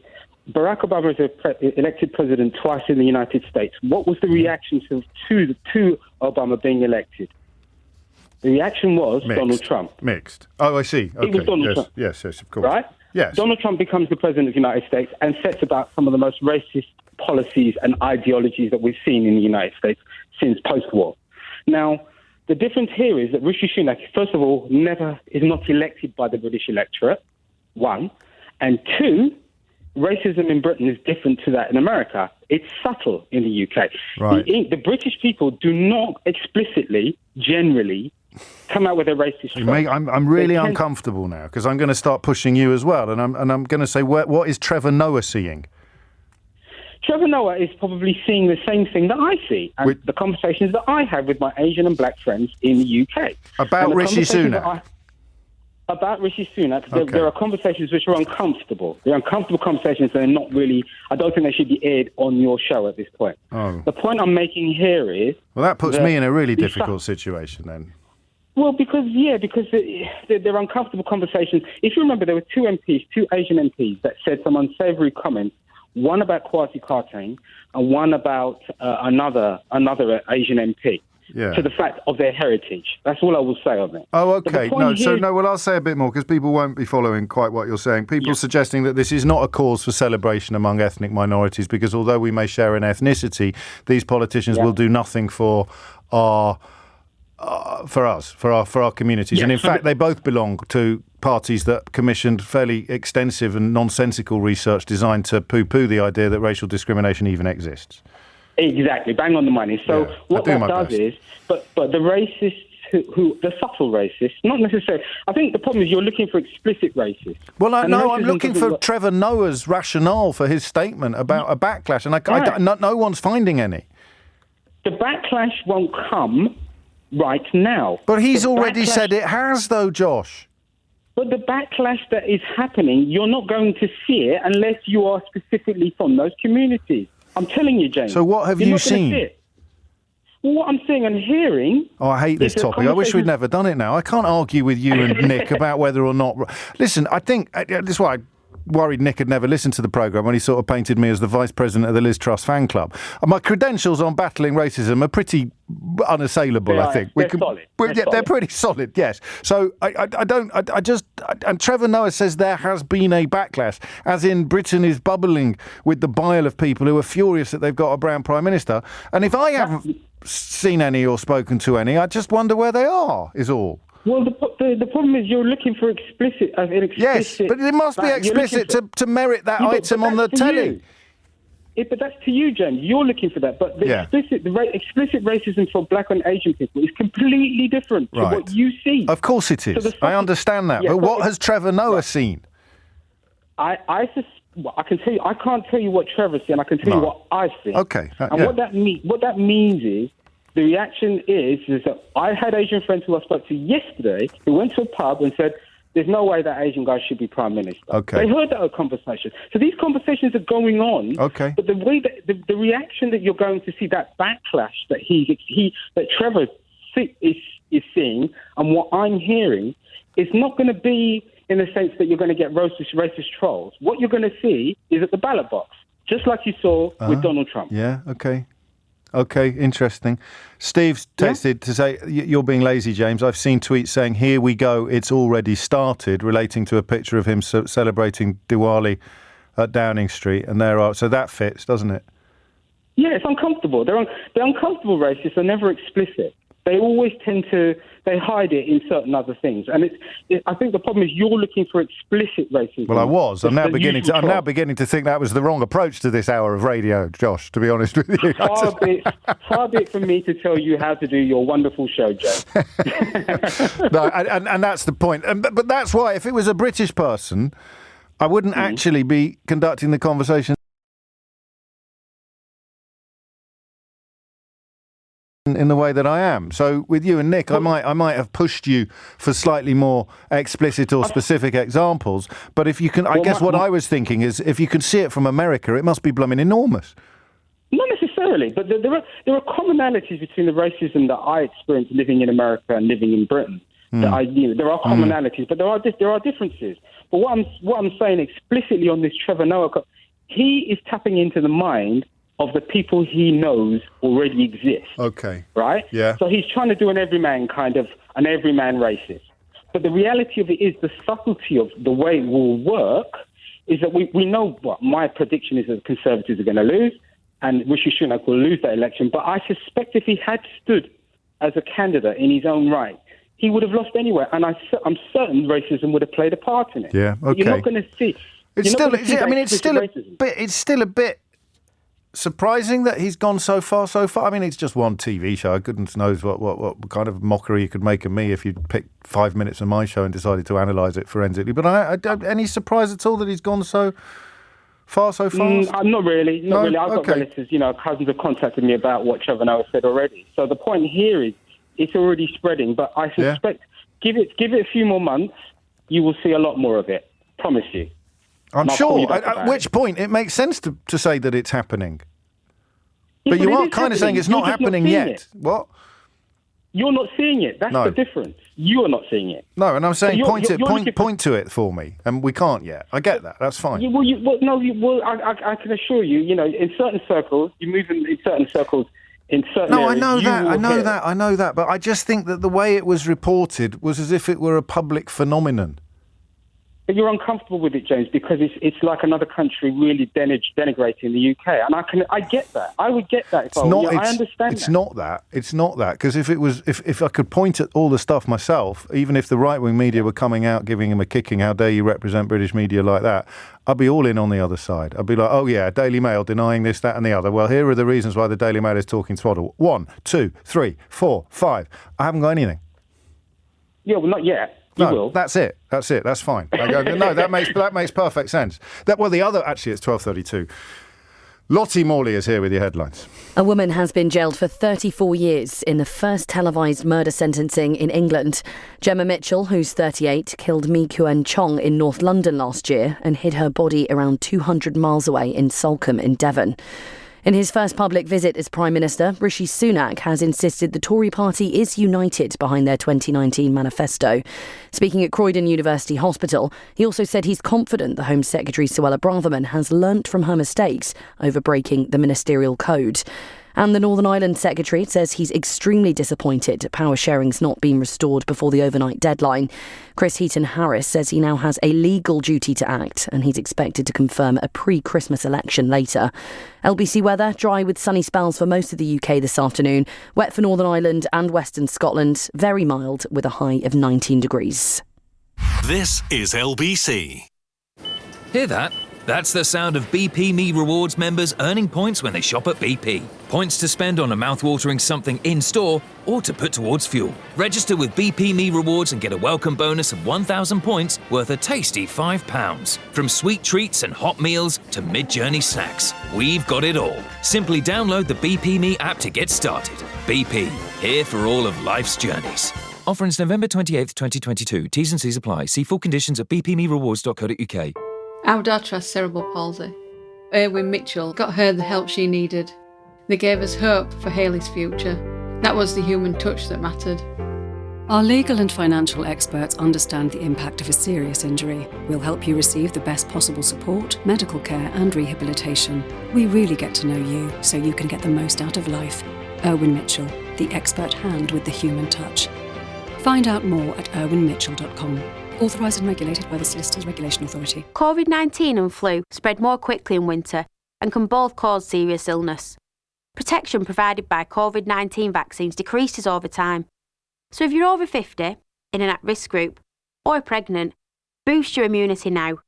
Barack Obama is elected president twice in the United States. What was the reaction to Obama being elected? The reaction was Mixed. Donald Trump. Mixed. Oh, I see. Okay. It was Donald Trump. Yes, of course. Right? Yes. Donald Trump becomes the president of the United States and sets about some of the most racist policies and ideologies that we've seen in the United States since post-war. Now, the difference here is that Rishi Sunak, first of all, is not elected by the British electorate, one. And two, racism in Britain is different to that in America. It's subtle in the UK. Right. The British people do not explicitly, generally, come out with a racist trait. I'm really uncomfortable now because I'm going to start pushing you as well, and I'm going to say, what is Trevor Noah seeing? Trevor Noah is probably seeing the same thing that I see, and the conversations that I have with my Asian and black friends in the UK. About Rishi Sunak? About Rishi Sunak, there are conversations which are uncomfortable. They're uncomfortable conversations that are not really, I don't think they should be aired on your show at this point. Oh. The point I'm making here is... Well, that puts me in a really difficult situation then. Well, because they're uncomfortable conversations. If you remember, there were two Asian MPs that said some unsavoury comments, one about Kwasi Kwarteng and one about another Asian MP. Yeah. To the fact of their heritage. That's all I will say on it. Oh, okay. I'll say a bit more because people won't be following quite what you're saying. People suggesting that this is not a cause for celebration among ethnic minorities because although we may share an ethnicity, these politicians will do nothing for our communities. And in fact, they both belong to parties that commissioned fairly extensive and nonsensical research designed to poo-poo the idea that racial discrimination even exists. Exactly, bang on the money. So what that does is, but the racists who the subtle racists, not necessarily. I think the problem is you're looking for explicit racists. Well, I'm looking for Trevor Noah's rationale for his statement about a backlash, and no one's finding any. The backlash won't come right now. But he's already said it has, though, Josh. But the backlash that is happening, you're not going to see it unless you are specifically from those communities. I'm telling you, James. So what have you seen? Well, what I'm seeing and hearing... Oh, I hate this topic. I wish we'd never done it now. I can't argue with you and Nick about whether or not... Listen, I think... This is why I worried Nick had never listened to the programme when he sort of painted me as the vice president of the Liz Truss fan club. My credentials on battling racism are pretty unassailable, I think. They're solid. They're pretty solid, yes. So and Trevor Noah says there has been a backlash, as in Britain is bubbling with the bile of people who are furious that they've got a brown prime minister. And if I haven't seen any or spoken to any, I just wonder where they are, is all. Well, the problem is you're looking for explicit... Yes, but it must be explicit to merit that item on the telly. But that's to you, James. You're looking for that. But the explicit racism for black and Asian people is completely different to what you see. Of course it is. I understand that. But what has Trevor Noah seen? I can tell you. I can't tell you what Trevor's seen. I can tell you what I've seen. Okay. What that means is the reaction is that I had Asian friends who I spoke to yesterday who went to a pub and said, there's no way that Asian guy should be Prime Minister. Okay. They heard that conversation. So these conversations are going on. Okay. But the way that the reaction that you're going to see, that backlash that Trevor is seeing, and what I'm hearing, is not going to be in the sense that you're going to get racist trolls. What you're going to see is at the ballot box, just like you saw with Donald Trump. Yeah, okay, interesting. Steve's texted to say, you're being lazy, James. I've seen tweets saying, here we go, it's already started, relating to a picture of him celebrating Diwali at Downing Street. And so that fits, doesn't it? Yeah, it's uncomfortable. They're uncomfortable racists. They're never explicit. They always they hide it in certain other things. And I think the problem is you're looking for explicit racism. Well, I was. I'm now beginning to think that was the wrong approach to this hour of radio, Josh, to be honest with you. Far be it from me to tell you how to do your wonderful show, Joe. No, and that's the point. But that's why, if it was a British person, I wouldn't actually be conducting the conversation in the way that I am. So with you and Nick, I might have pushed you for slightly more explicit or specific examples. But if you can, I guess what I was thinking is, if you can see it from America, it must be blooming enormous. Not necessarily, but there are commonalities between the racism that I experienced living in America and living in Britain. There are commonalities, but there are differences. But what I'm saying explicitly on this Trevor Noah, he is tapping into the mind of the people he knows already exist. Okay. Right? Yeah. So he's trying to do an everyman racist. But the reality of it is the subtlety of the way it will work is that we know what my prediction is that the Conservatives are going to lose and Rishi Sunak will lose that election. But I suspect if he had stood as a candidate in his own right, he would have lost anyway. And I'm certain racism would have played a part in it. Yeah, okay. You're not going to see... It's still a bit surprising that he's gone so far. I mean, it's just one TV show. Goodness knows what kind of mockery you could make of me if you picked 5 minutes of my show and decided to analyse it forensically. But I don't, any surprise at all that he's gone so far, so fast? Not really. Not really. I've got relatives, cousins have contacted me about what Trevor Noah said already. So the point here is it's already spreading, but I suspect give it a few more months, you will see a lot more of it. Promise you. I'm sure. At which point it makes sense to say that it's happening. Yeah, but you are kind of saying it's not happening yet. What? You're not seeing it. That's the difference. You are not seeing it. No, and I'm saying point to it for me, and we can't yet. I get that. That's fine. I can assure you. In certain circles, you move in certain circles. In certain areas, I know that. But I just think that the way it was reported was as if it were a public phenomenon. But you're uncomfortable with it, James, because it's like another country really denigrating the UK, and I get that. I would get that if I understand. It's not that. It's not that, because if I could point at all the stuff myself, even if the right wing media were coming out giving him a kicking, how dare you represent British media like that, I'd be all in on the other side. I'd be like, oh yeah, Daily Mail denying this, that, and the other. Well, here are the reasons why the Daily Mail is talking twaddle. 1, 2, 3, 4, 5. I haven't got anything. Yeah, well, not yet. You will. That's it. That's fine. No, that makes perfect sense. The other, actually, it's 12:32. Lottie Morley is here with your headlines. A woman has been jailed for 34 years in the first televised murder sentencing in England. Gemma Mitchell, who's 38, killed Mi Kuen Chong in North London last year and hid her body around 200 miles away in Salcombe in Devon. In his first public visit as Prime Minister, Rishi Sunak has insisted the Tory party is united behind their 2019 manifesto. Speaking at Croydon University Hospital, he also said he's confident the Home Secretary Suella Braverman has learnt from her mistakes over breaking the ministerial code. And the Northern Ireland Secretary says he's extremely disappointed power sharing's not been restored before the overnight deadline. Chris Heaton-Harris says he now has a legal duty to act and he's expected to confirm a pre-Christmas election later. LBC weather, dry with sunny spells for most of the UK this afternoon. Wet for Northern Ireland and Western Scotland. Very mild with a high of 19 degrees. This is LBC. Hear that? That's the sound of BP Me Rewards members earning points when they shop at BP. Points to spend on a mouth-watering something in-store or to put towards fuel. Register with BP Me Rewards and get a welcome bonus of 1,000 points worth a tasty £5. From sweet treats and hot meals to mid-journey snacks, we've got it all. Simply download the BP Me app to get started. BP, here for all of life's journeys. Offer ends November 28th, 2022. T's and C's apply. See full conditions at bpmerewards.co.uk. Our daughter has cerebral palsy. Erwin Mitchell got her the help she needed. They gave us hope for Hayley's future. That was the human touch that mattered. Our legal and financial experts understand the impact of a serious injury. We'll help you receive the best possible support, medical care and rehabilitation. We really get to know you so you can get the most out of life. Erwin Mitchell, the expert hand with the human touch. Find out more at erwinmitchell.com. Authorised and regulated by the Solicitors Regulation Authority. COVID-19 and flu spread more quickly in winter and can both cause serious illness. Protection provided by COVID-19 vaccines decreases over time. So if you're over 50, in an at-risk group, or pregnant, boost your immunity now.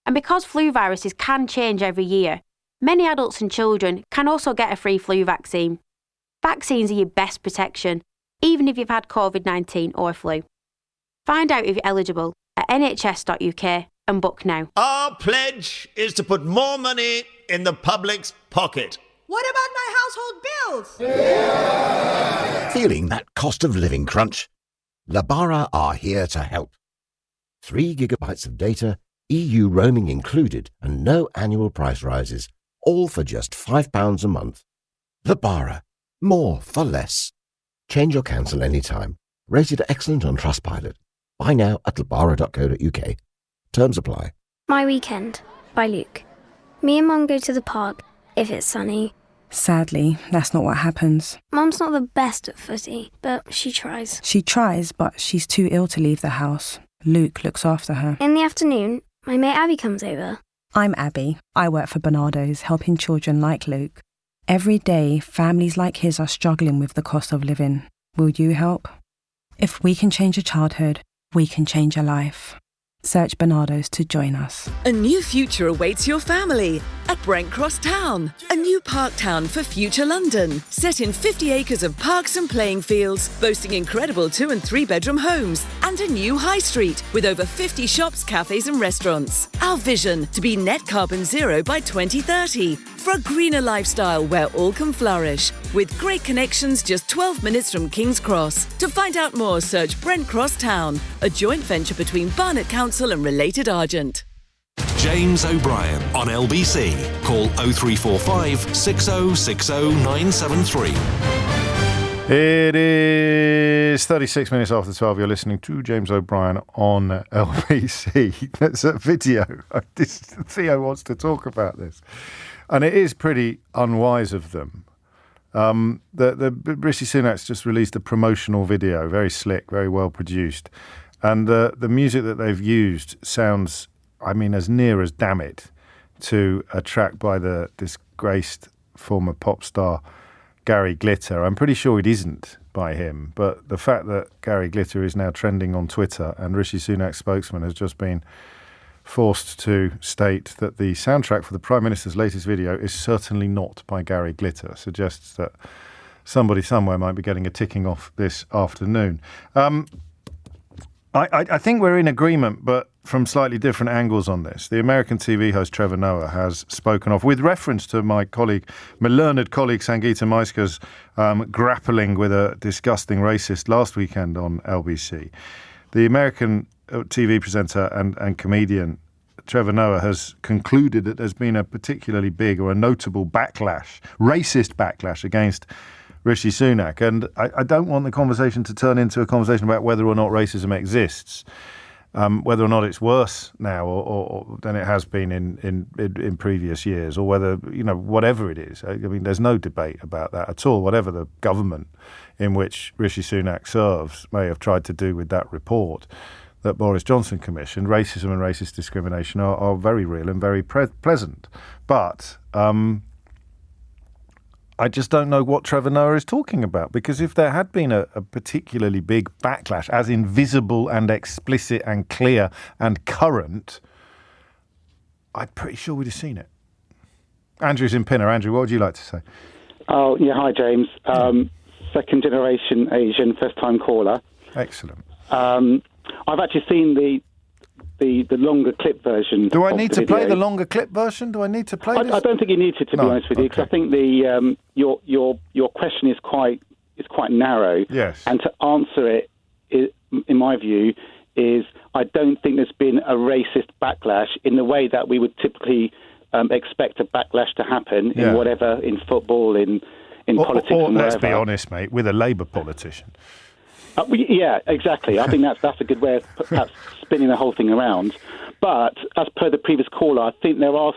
And because flu viruses can change every year, many adults and children can also get a free flu vaccine. Vaccines are your best protection, even if you've had COVID-19 or flu. Find out if you're eligible at nhs.uk and book now. Our pledge is to put more money in the public's pocket. What about my household bills? Feeling that cost of living crunch? Labara are here to help. 3 gigabytes of data, EU roaming included, and no annual price rises, all for just £5 a month. Labara, more for less. Change or cancel anytime. Rated excellent on Trustpilot. Buy now at labara.co.uk. Terms apply. My Weekend by Luke. Me and Mum go to the park if it's sunny. Sadly, that's not what happens. Mum's not the best at footy, but she tries. She tries, but she's too ill to leave the house. Luke looks after her. In the afternoon, my mate Abby comes over. I'm Abby. I work for Bernardo's, helping children like Luke. Every day, families like his are struggling with the cost of living. Will you help? If we can change a childhood, we can change a life. Search Barnardo's to join us. A new future awaits your family at Brent Cross Town, a new park town for future London, set in 50 acres of parks and playing fields, boasting incredible 2 and 3 bedroom homes, and a new high street with over 50 shops, cafes and restaurants. Our vision, to be net carbon zero by 2030, for a greener lifestyle where all can flourish, with great connections just 12 minutes from King's Cross. To find out more, search Brent Cross Town, a joint venture between Barnet Council and Related Argent. James O'Brien on LBC. Call 0345 6060 973. It is 36 minutes after 12. You're listening to James O'Brien on LBC. That's a video. Theo wants to talk about this. And it is pretty unwise of them. The Rishi Sunak's just released a promotional video, very slick, very well produced. And the music that they've used sounds, as near as damn it to a track by the disgraced former pop star Gary Glitter. I'm pretty sure it isn't by him, but the fact that Gary Glitter is now trending on Twitter and Rishi Sunak's spokesman has just been forced to state that the soundtrack for the Prime Minister's latest video is certainly not by Gary Glitter, suggests that somebody somewhere might be getting a ticking off this afternoon. I think we're in agreement, but from slightly different angles on this. The American TV host Trevor Noah has spoken off, with reference to my learned colleague Sangeeta Maiska's grappling with a disgusting racist last weekend on LBC. The American TV presenter and comedian Trevor Noah has concluded that there's been a particularly big or a notable racist backlash against Rishi Sunak. And I don't want the conversation to turn into a conversation about whether or not racism exists, whether or not it's worse now or than it has been in previous years, or whether, whatever it is. There's no debate about that at all, whatever the government in which Rishi Sunak serves may have tried to do with that report that Boris Johnson commissioned. Racism and racist discrimination are very real and very pleasant. But I just don't know what Trevor Noah is talking about, because if there had been a particularly big backlash, as in visible and explicit and clear and current, I'm pretty sure we'd have seen it. Andrew's in Pinner. Andrew, what would you like to say? Oh, yeah, hi, James. Second generation Asian, first time caller. Excellent. I've actually seen the longer clip version. Do I need to play the longer clip version? Do I need to play this? I don't think you need to be honest with you, because I think your question is quite narrow. Yes. And to answer it, in my view, is I don't think there's been a racist backlash in the way that we would typically expect a backlash to happen in football, in politics, or and let's wherever. be honest, mate, with a Labour politician. Yeah, exactly. I think that's a good way of perhaps spinning the whole thing around. But as per the previous caller, I think there are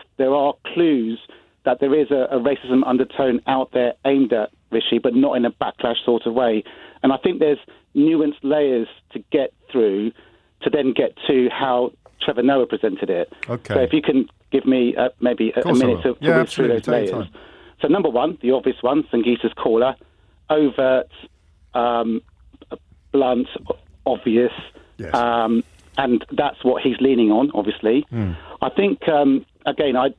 clues that there is a racism undertone out there aimed at Rishi, but not in a backlash sort of way. And I think there's nuanced layers to get through to then get to how Trevor Noah presented it. Okay. So if you can give me maybe a minute to whiz through those layers. So number one, the obvious one, Sangeeta's caller, overt, blunt, obvious, yes. And that's what he's leaning on, obviously. I think, again, I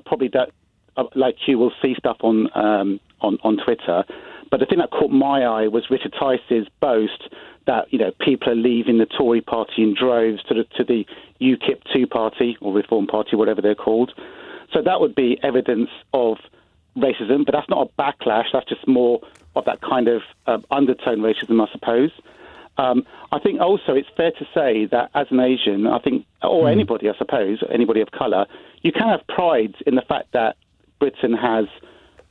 probably don't, like you, will see stuff on Twitter, but the thing that caught my eye was Richard Tice's boast that people are leaving the Tory party in droves to the UKIP 2 party or Reform Party, whatever they're called. So that would be evidence of racism, but that's not a backlash. That's just more of that kind of undertone racism, I suppose. I think also it's fair to say that as an Asian, I think, or anybody, I suppose, anybody of colour, you can have pride in the fact that Britain has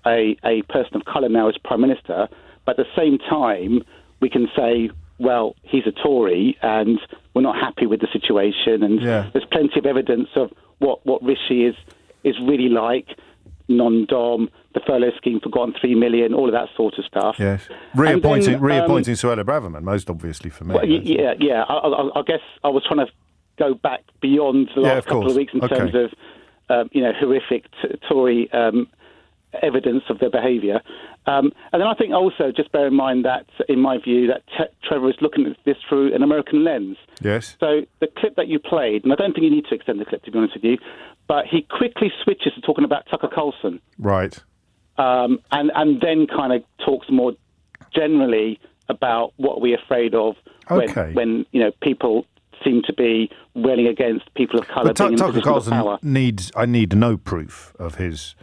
a person of colour now as Prime Minister, but at the same time, we can say, well, he's a Tory and we're not happy with the situation, and there's plenty of evidence of what Rishi is really like, non-dom, the furlough scheme, forgotten 3 million, all of that sort of stuff. Yes. Reappointing Suella Braverman, most obviously for me. Well, I guess I was trying to go back beyond the last couple of weeks in terms of, horrific Tory evidence of their behaviour. And then I think also just bear in mind that, in my view, that Trevor is looking at this through an American lens. Yes. So the clip that you played, and I don't think you need to extend the clip, to be honest with you, but he quickly switches to talking about Tucker Carlson. Right. And then kind of talks more generally about what we're afraid of when people seem to be railing against people of colour being in Tucker positions of power. Carlson I need no proof of his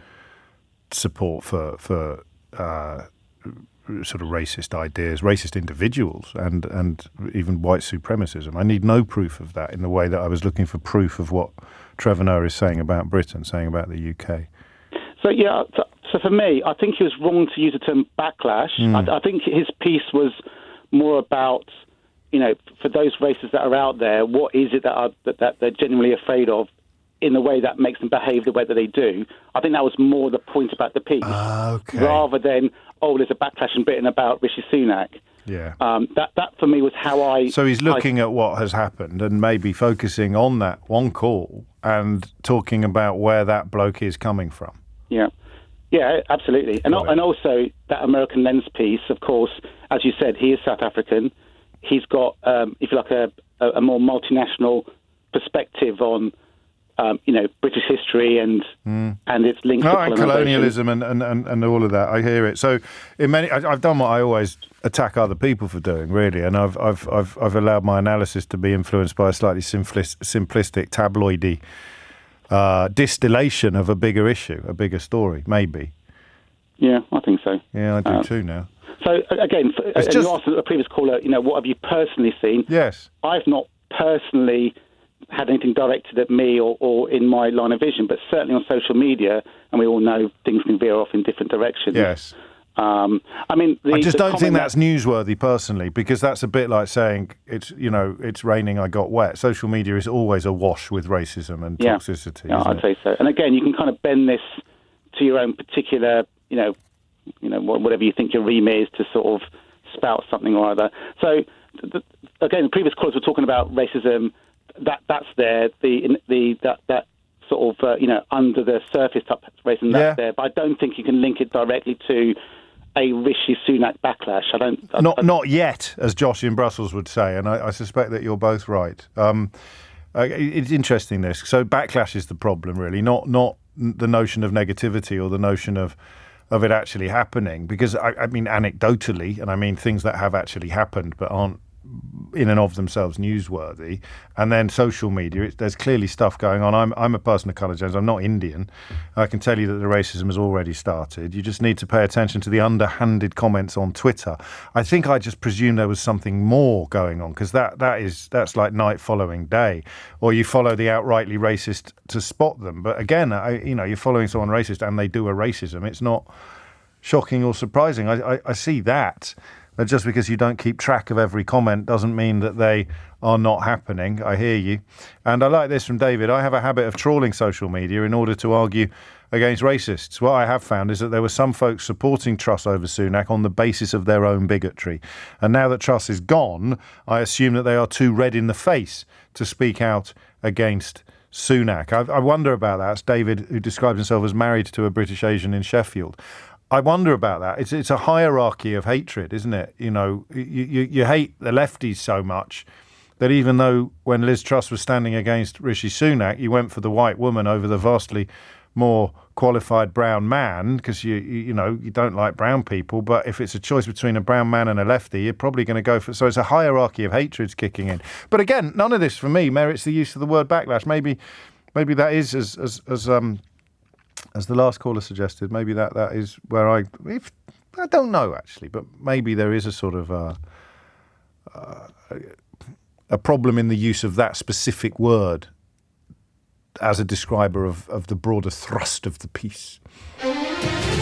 support for sort of racist ideas, racist individuals, and even white supremacism. I need no proof of that in the way that I was looking for proof of what Trevor Noah is saying about Britain, saying about the UK. So for me, I think he was wrong to use the term backlash. I think his piece was more about, for those racists that are out there, what is it that they're genuinely afraid of in the way that makes them behave the way that they do. I think that was more the point about the piece, rather than, there's a backlash in Britain about Rishi Sunak. Yeah. That for me was how I... So he's looking at what has happened and maybe focusing on that one call and talking about where that bloke is coming from. Yeah, absolutely. And also that American lens piece, of course, as you said, he is South African. He's got, if you like, a more multinational perspective on, British history and its links to and colonialism and all of that. I hear it. So, I've done what I always attack other people for doing, really, and I've allowed my analysis to be influenced by a slightly simplistic, tabloidy distillation of a bigger issue, a bigger story, maybe. Yeah, I think so. Yeah, I do too now. So, again, you asked a previous caller, what have you personally seen? Yes. I've not personally had anything directed at me or in my line of vision, but certainly on social media, and we all know things can veer off in different directions. Yes. I just don't think that's newsworthy personally, because that's a bit like saying it's raining, I got wet. Social media is always awash with racism and toxicity. Yeah, I'd say so. And again, you can kind of bend this to your own particular, whatever you think your remit is to sort of spout something or other. So again, the previous callers were talking about racism. That's there. That sort of under the surface type racism that's there. But I don't think you can link it directly to a Rishi Sunak backlash. Not yet, as Josh in Brussels would say, and I suspect that you're both right. It's interesting this. So backlash is the problem, really, not the notion of negativity or the notion of it actually happening. Because I mean anecdotally, and I mean things that have actually happened but aren't in and of themselves newsworthy, and then social media, there's clearly stuff going on. I'm a person of colour, James. I'm not Indian. I can tell you that the racism has already started. You just need to pay attention to the underhanded comments on Twitter. I think I just presumed there was something more going on, because that's like night following day, or you follow the outrightly racist to spot them. But again, you're following someone racist and they do a racism. It's not shocking or surprising. I see that. But just because you don't keep track of every comment doesn't mean that they are not happening. I hear you. And I like this from David. I have a habit of trawling social media in order to argue against racists. What I have found is that there were some folks supporting Truss over Sunak on the basis of their own bigotry. And now that Truss is gone, I assume that they are too red in the face to speak out against Sunak. I wonder about that. It's David, who describes himself as married to a British Asian in Sheffield. I wonder about that. It's a hierarchy of hatred, isn't it? You hate the lefties so much that even though when Liz Truss was standing against Rishi Sunak, you went for the white woman over the vastly more qualified brown man, because you don't like brown people. But if it's a choice between a brown man and a lefty, you're probably going to go for. So it's a hierarchy of hatreds kicking in. But again, none of this for me merits the use of the word backlash. Maybe that is as the last caller suggested, maybe that is where I don't know actually, but maybe there is a sort of a problem in the use of that specific word as a describer of the broader thrust of the piece.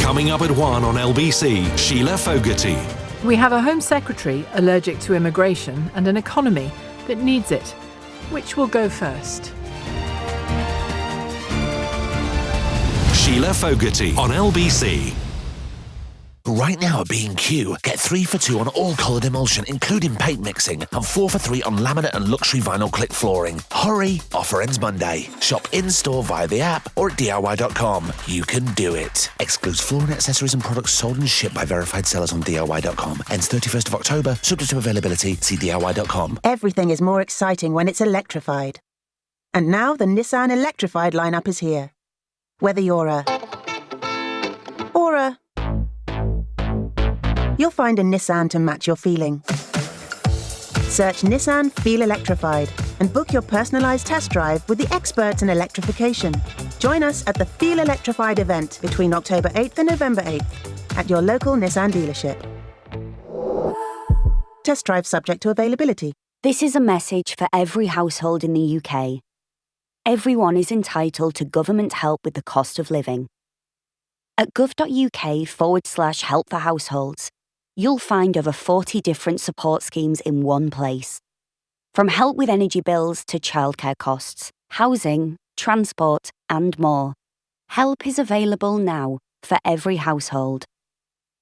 Coming up at 1 on LBC, Sheila Fogarty. We have a Home Secretary allergic to immigration and an economy that needs it. Which will go first? Sheila Fogarty on LBC. Right now at B&Q, get 3 for 2 on all coloured emulsion, including paint mixing, and 4 for 3 on laminate and luxury vinyl click flooring. Hurry, offer ends Monday. Shop in-store via the app or at DIY.com. You can do it. Excludes flooring accessories and products sold and shipped by verified sellers on DIY.com. Ends 31st of October, subject to availability. See DIY.com. Everything is more exciting when it's electrified. And now the Nissan Electrified lineup is here. Whether you're you'll find a Nissan to match your feeling. Search Nissan Feel Electrified and book your personalised test drive with the experts in electrification. Join us at the Feel Electrified event between October 8th and November 8th at your local Nissan dealership. Test drive subject to availability. This is a message for every household in the UK. Everyone is entitled to government help with the cost of living. At gov.uk/help for households, you'll find over 40 different support schemes in one place. From help with energy bills to childcare costs, housing, transport, and more. Help is available now for every household.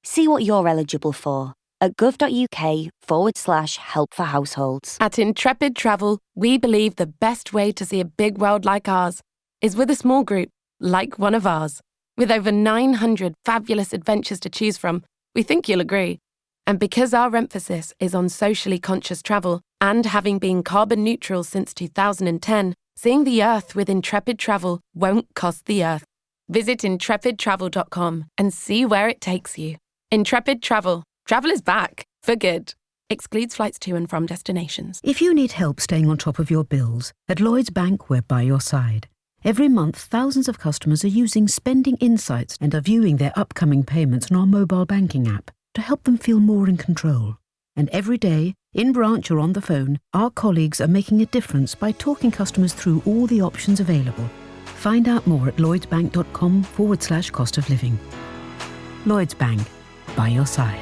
See what you're eligible for at gov.uk/help for households. At Intrepid Travel, we believe the best way to see a big world like ours is with a small group, like one of ours. With over 900 fabulous adventures to choose from, we think you'll agree. And because our emphasis is on socially conscious travel and having been carbon neutral since 2010, seeing the Earth with Intrepid Travel won't cost the Earth. Visit intrepidtravel.com and see where it takes you. Intrepid Travel. Travel is back, for good. Excludes flights to and from destinations. If you need help staying on top of your bills, at Lloyds Bank we're by your side. Every month, thousands of customers are using Spending Insights and are viewing their upcoming payments on our mobile banking app to help them feel more in control. And every day, in branch or on the phone, our colleagues are making a difference by talking customers through all the options available. Find out more at lloydsbank.com/cost of living. Lloyds Bank, by your side.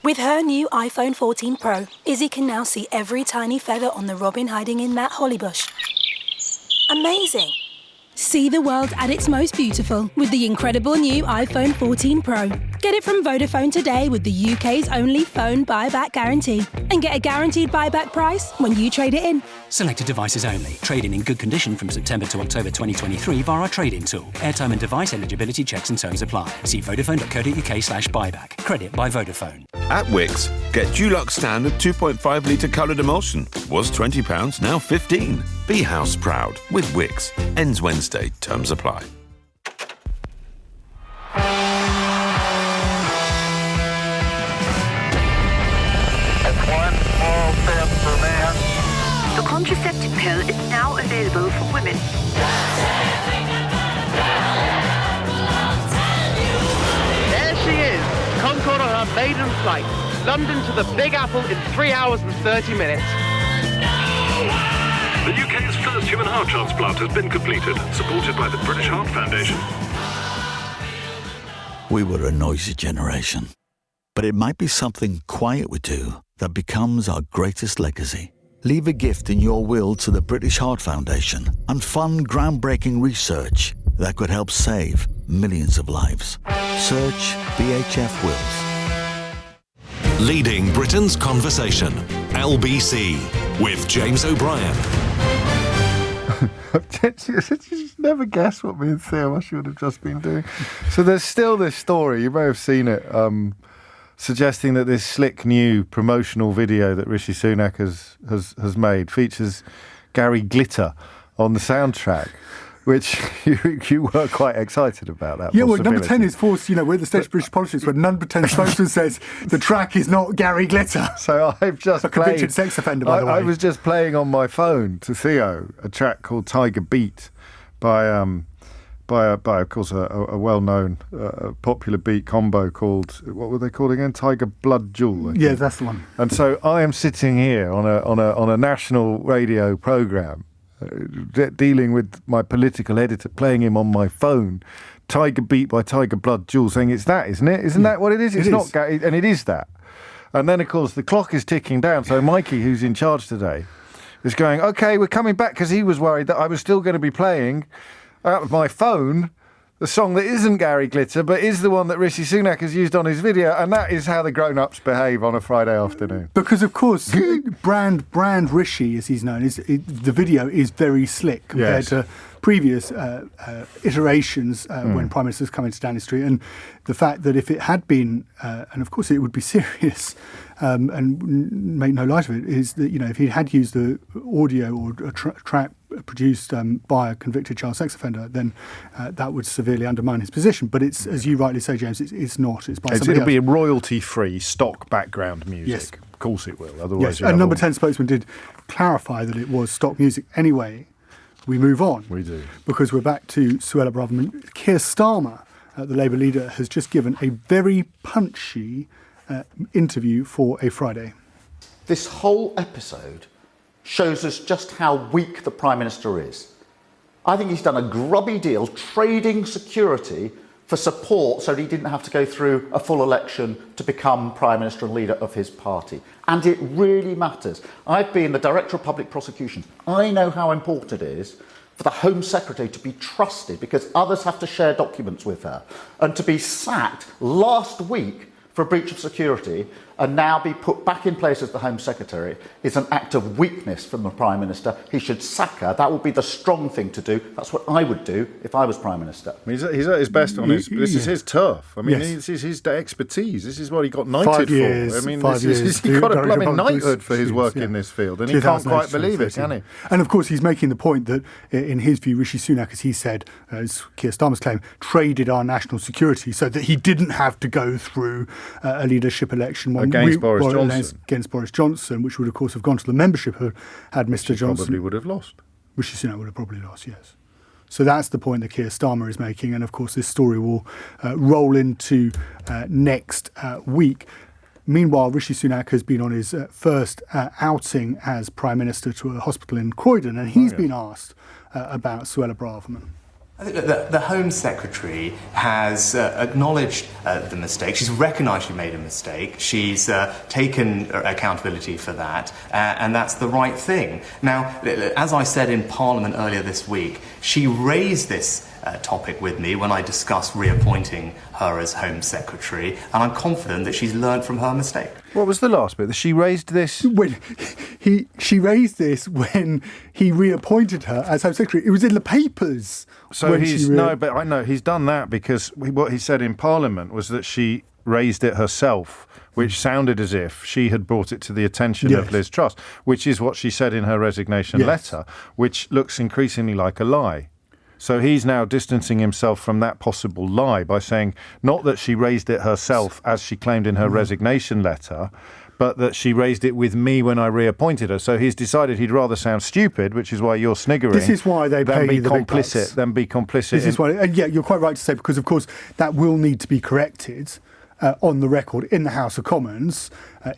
With her new iPhone 14 Pro, Izzy can now see every tiny feather on the robin hiding in that holly bush. Amazing! See the world at its most beautiful with the incredible new iPhone 14 Pro. Get it from Vodafone today with the UK's only phone buyback guarantee. And get a guaranteed buyback price when you trade it in. Selected devices only. Trade-in in good condition from September to October 2023 via our trade-in tool. Airtime and device eligibility checks and terms apply. See vodafone.co.uk/buyback. Credit by Vodafone. At Wix, get Dulux Standard 2.5 litre coloured emulsion. Was £20, now £15. Be house proud with Wix. Ends Wednesday. Terms apply. The contraceptive pill is now available for women. There she is, Concorde on her maiden flight. London to the Big Apple in 3 hours and 30 minutes. The UK's first human heart transplant has been completed, supported by the British Heart Foundation. We were a noisy generation, but it might be something quiet we do that becomes our greatest legacy. Leave a gift in your will to the British Heart Foundation and fund groundbreaking research that could help save millions of lives. Search BHF Wills. Leading Britain's conversation, LBC, with James O'Brien. You just never guess what me and Theo should have just been doing. So there's still this story, you may have seen it, suggesting that this slick new promotional video that Rishi Sunak has made features Gary Glitter on the soundtrack, which you were quite excited about that. Yeah, well, number 10 is forced, we're the stage of British politics where number 10 spokesman says the track is not Gary Glitter. So I've just a convicted sex offender, by the way. I was just playing on my phone to Theo a track called Tiger Beat by of course a well-known popular beat combo called, what were they called again? Tiger Blood Jewel. Yeah, that's the one. And so I am sitting here on a national radio programme dealing with my political editor, playing him on my phone, Tiger Beat by Tiger Blood Jewel, saying it's that, isn't it? Isn't that what it is? It's not, and it is that. And then, of course, the clock is ticking down. So Mikey, who's in charge today, is going, OK, we're coming back, because he was worried that I was still going to be playing out of my phone the song that isn't Gary Glitter, but is the one that Rishi Sunak has used on his video, and that is how the grown-ups behave on a Friday afternoon. Because, of course, brand Rishi, as he's known, the video is very slick compared to previous iterations when Prime Ministers come into Downing Street. And the fact that if it had been, and of course it would be serious, and make no light of it, is that, if he had used the audio or a track produced by a convicted child sex offender, then that would severely undermine his position. But it's, as you rightly say, James, it's not. It's by somebody else. It'll be royalty-free stock background music. Yes. Of course it will. Otherwise, and Number 10 spokesman did clarify that it was stock music. Anyway, we move on. We do. Because we're back to Suella Braverman. Keir Starmer, the Labour leader, has just given a very punchy interview for a Friday. This whole episode shows us just how weak the Prime Minister is. I think he's done a grubby deal trading security for support so that he didn't have to go through a full election to become Prime Minister and leader of his party. And it really matters. I've been the Director of Public Prosecutions. I know how important it is for the Home Secretary to be trusted because others have to share documents with her. And to be sacked last week for a breach of security and now be put back in place as the Home Secretary is an act of weakness from the Prime Minister. He should sack her. That would be the strong thing to do. That's what I would do if I was Prime Minister. He's at his best on his... This is his turf. I mean, this is his expertise. This is what he got knighted for. I mean, he got a blooming knighthood for his work in this field, and he can't quite believe it, can he? And of course, he's making the point that, in his view, Rishi Sunak, as he said, as Keir Starmer's claim, traded our national security so that he didn't have to go through a leadership election against Boris Johnson, which would, of course, have gone to the membership had Mr. Johnson. Probably would have lost. Rishi Sunak would have probably lost, yes. So that's the point that Keir Starmer is making, and of course this story will roll into next week. Meanwhile, Rishi Sunak has been on his first outing as Prime Minister to a hospital in Croydon, and he's been asked about Suella Braverman. I think that the Home Secretary has acknowledged the mistake. She's recognised she made a mistake. She's taken accountability for that, and that's the right thing. Now, as I said in Parliament earlier this week, she raised this topic with me when I discussed reappointing her as Home Secretary, and I'm confident that she's learned from her mistake. What was the last bit? She raised this? She raised this when he reappointed her as Home Secretary. It was in the papers. So I know he's done that because what he said in Parliament was that she raised it herself, which sounded as if she had brought it to the attention of Liz Truss, which is what she said in her resignation letter, which looks increasingly like a lie. So he's now distancing himself from that possible lie by saying not that she raised it herself, as she claimed in her resignation letter, but that she raised it with me when I reappointed her. So he's decided he'd rather sound stupid, which is why you're sniggering. This is why they pay the big bucks. Then be complicit. This is why, and you're quite right to say, because of course that will need to be corrected on the record in the House of Commons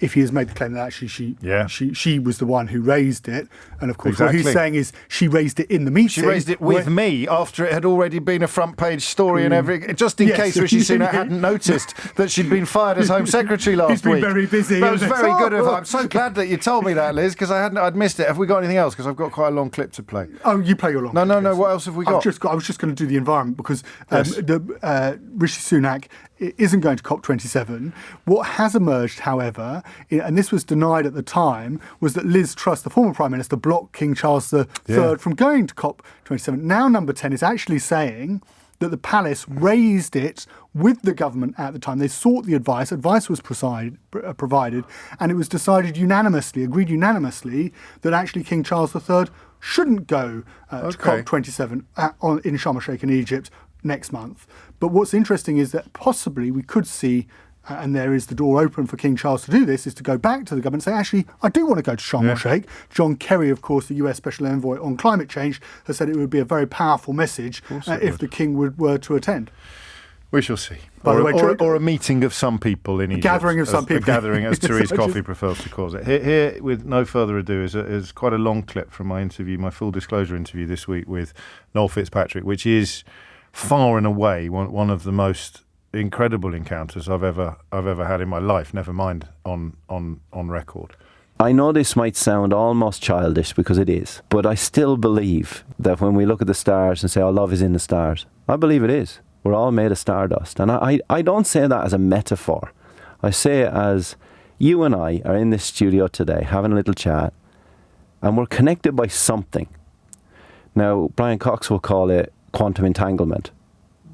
if he has made the claim that actually she was the one who raised it. And of course what he's saying is she raised it in the meeting. She raised it with me after it had already been a front page story and just in case Rishi Sunak hadn't noticed that she'd been fired as Home Secretary last week. He's been very busy. That was very good of her. I'm so glad that you told me that, Liz, because I'd missed it. Have we got anything else? Because I've got quite a long clip to play. Oh, you play your long clip. No. What else have we got? I was just going to do the environment because Rishi Sunak isn't going to Cop27. What has emerged, however, and this was denied at the time, was that Liz Truss, the former Prime Minister, blocked King Charles III from going to Cop27. Now Number 10 is actually saying that the palace raised it with the government at the time. They sought the advice. Advice was provided, and it was agreed unanimously, that actually King Charles III shouldn't go to Cop27 in Sharm el-Sheikh in Egypt next month. But what's interesting is that possibly we could see, and there is the door open for King Charles to do this, is to go back to the government and say, actually, I do want to go to Sharm el-Sheikh. John Kerry, of course, the US Special Envoy on climate change, has said it would be a very powerful message if the King were to attend. We shall see. Or a meeting of some people in Egypt. Gathering of some people. A gathering, as Therese Coffey prefers to call it. Here, with no further ado, is quite a long clip from my full disclosure interview this week with Noel Fitzpatrick, which is far and away one of the most incredible encounters I've ever had in my life, never mind on record. I know this might sound almost childish, because it is, but I still believe that when we look at the stars and say, oh, love is in the stars, I believe it is. We're all made of stardust. And I don't say that as a metaphor. I say it as you and I are in this studio today having a little chat, and we're connected by something. Now, Brian Cox will call it quantum entanglement,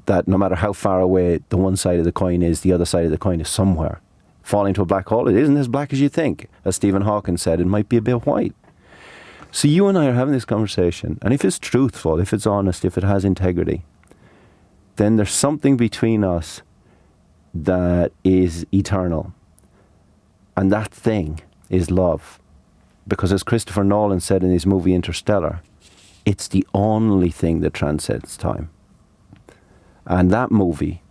that no matter how far away the one side of the coin is, the other side of the coin is somewhere. Falling to a black hole, it isn't as black as you think. As Stephen Hawking said, it might be a bit white. So you and I are having this conversation, and if it's truthful, if it's honest, if it has integrity, then there's something between us that is eternal. And that thing is love. Because as Christopher Nolan said in his movie Interstellar, it's the only thing that transcends time. And that movie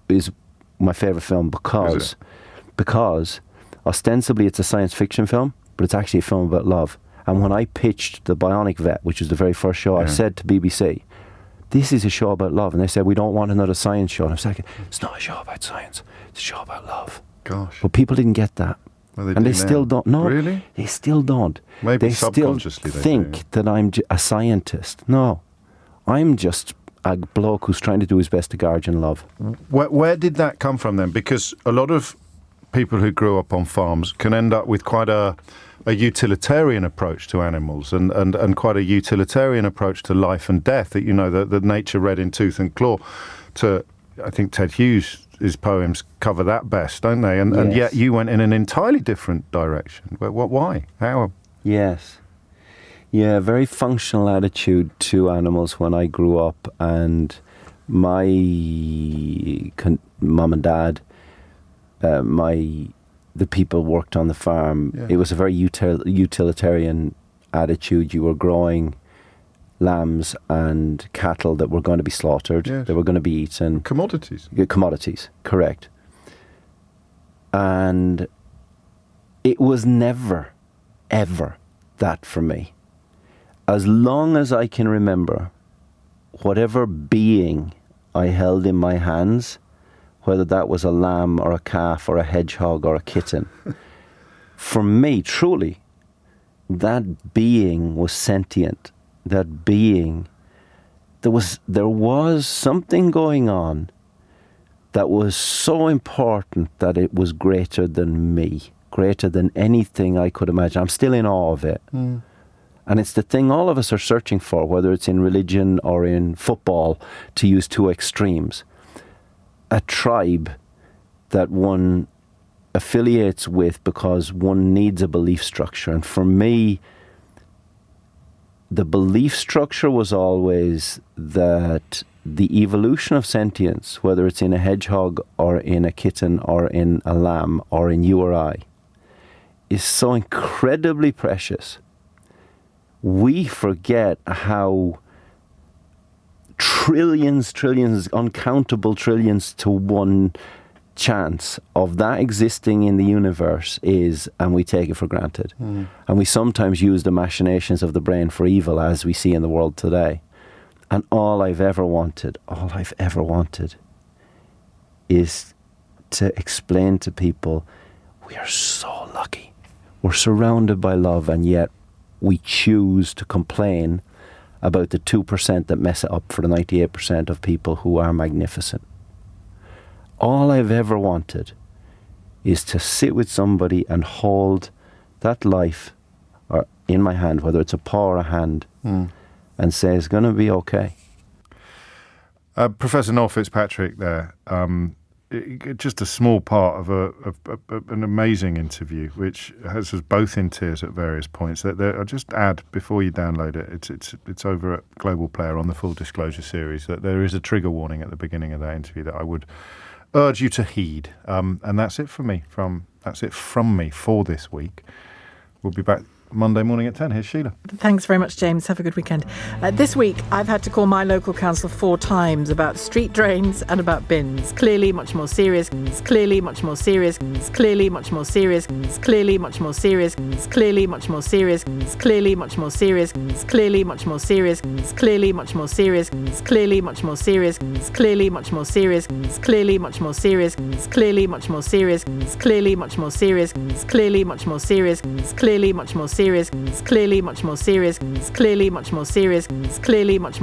is my favourite film because ostensibly it's a science fiction film, but it's actually a film about love. And when I pitched The Bionic Vet, which was the very first show, I said to BBC, this is a show about love. And they said, we don't want another science show. And I was like, it's not a show about science, it's a show about love. Gosh. But people didn't get that. Well, and they still don't. No, really? They still don't. Maybe they subconsciously still think that I'm a scientist. No, I'm just a bloke who's trying to do his best to guardian love. Where did that come from then? Because a lot of people who grew up on farms can end up with quite a utilitarian approach to animals and quite a utilitarian approach to life and death, that, you know, the nature red in tooth and claw. I think Ted Hughes' poems cover that best, don't they? And yet you went in an entirely different direction. Why? How? Yes. Yeah, very functional attitude to animals when I grew up, and my mum and dad, the people worked on the farm. Yeah. It was a very utilitarian attitude. You were growing lambs and cattle that were going to be slaughtered. Yes. They were going to be eaten. Commodities. Commodities, correct. And it was never, ever that for me. As long as I can remember, whatever being I held in my hands, whether that was a lamb or a calf or a hedgehog or a kitten, for me, truly, that being was sentient. That being, there was something going on that was so important that it was greater than me, greater than anything I could imagine. I'm still in awe of it. Mm. And it's the thing all of us are searching for, whether it's in religion or in football, to use two extremes. A tribe that one affiliates with because one needs a belief structure. And for me, the belief structure was always that the evolution of sentience, whether it's in a hedgehog or in a kitten or in a lamb or in you or I, is so incredibly precious. We forget how trillions, uncountable trillions to one chance of that existing in the universe is, and we take it for granted. Mm. And we sometimes use the machinations of the brain for evil, as we see in the world today. And all I've ever wanted is to explain to people, we are so lucky. We're surrounded by love, and yet we choose to complain about the 2% that mess it up for the 98% of people who are magnificent. All I've ever wanted is to sit with somebody and hold that life or in my hand, whether it's a paw or a hand, and say it's going to be okay. Professor Noel Fitzpatrick there, just a small part of an amazing interview, which has us both in tears at various points. I'll just add, before you download it, it's over at Global Player on the Full Disclosure series, that there is a trigger warning at the beginning of that interview that I would urge you to heed. And that's it from me for this week. We'll be back Monday morning at 10. Here's Sheila. Thanks very much, James. Have a good weekend. This week, I've had to call my local council 4 times about street drains and about bins. Clearly much more serious. Clearly much more serious. Clearly much more serious. Clearly much more serious. Clearly much more serious. Clearly much more serious. Clearly much more serious. Clearly much more serious. Clearly much more serious. Clearly much more serious. Clearly much more serious. Clearly much more serious. Clearly much more serious. Clearly much more serious. Clearly much more serious. Clearly much more serious. Clearly much more serious. Clearly much more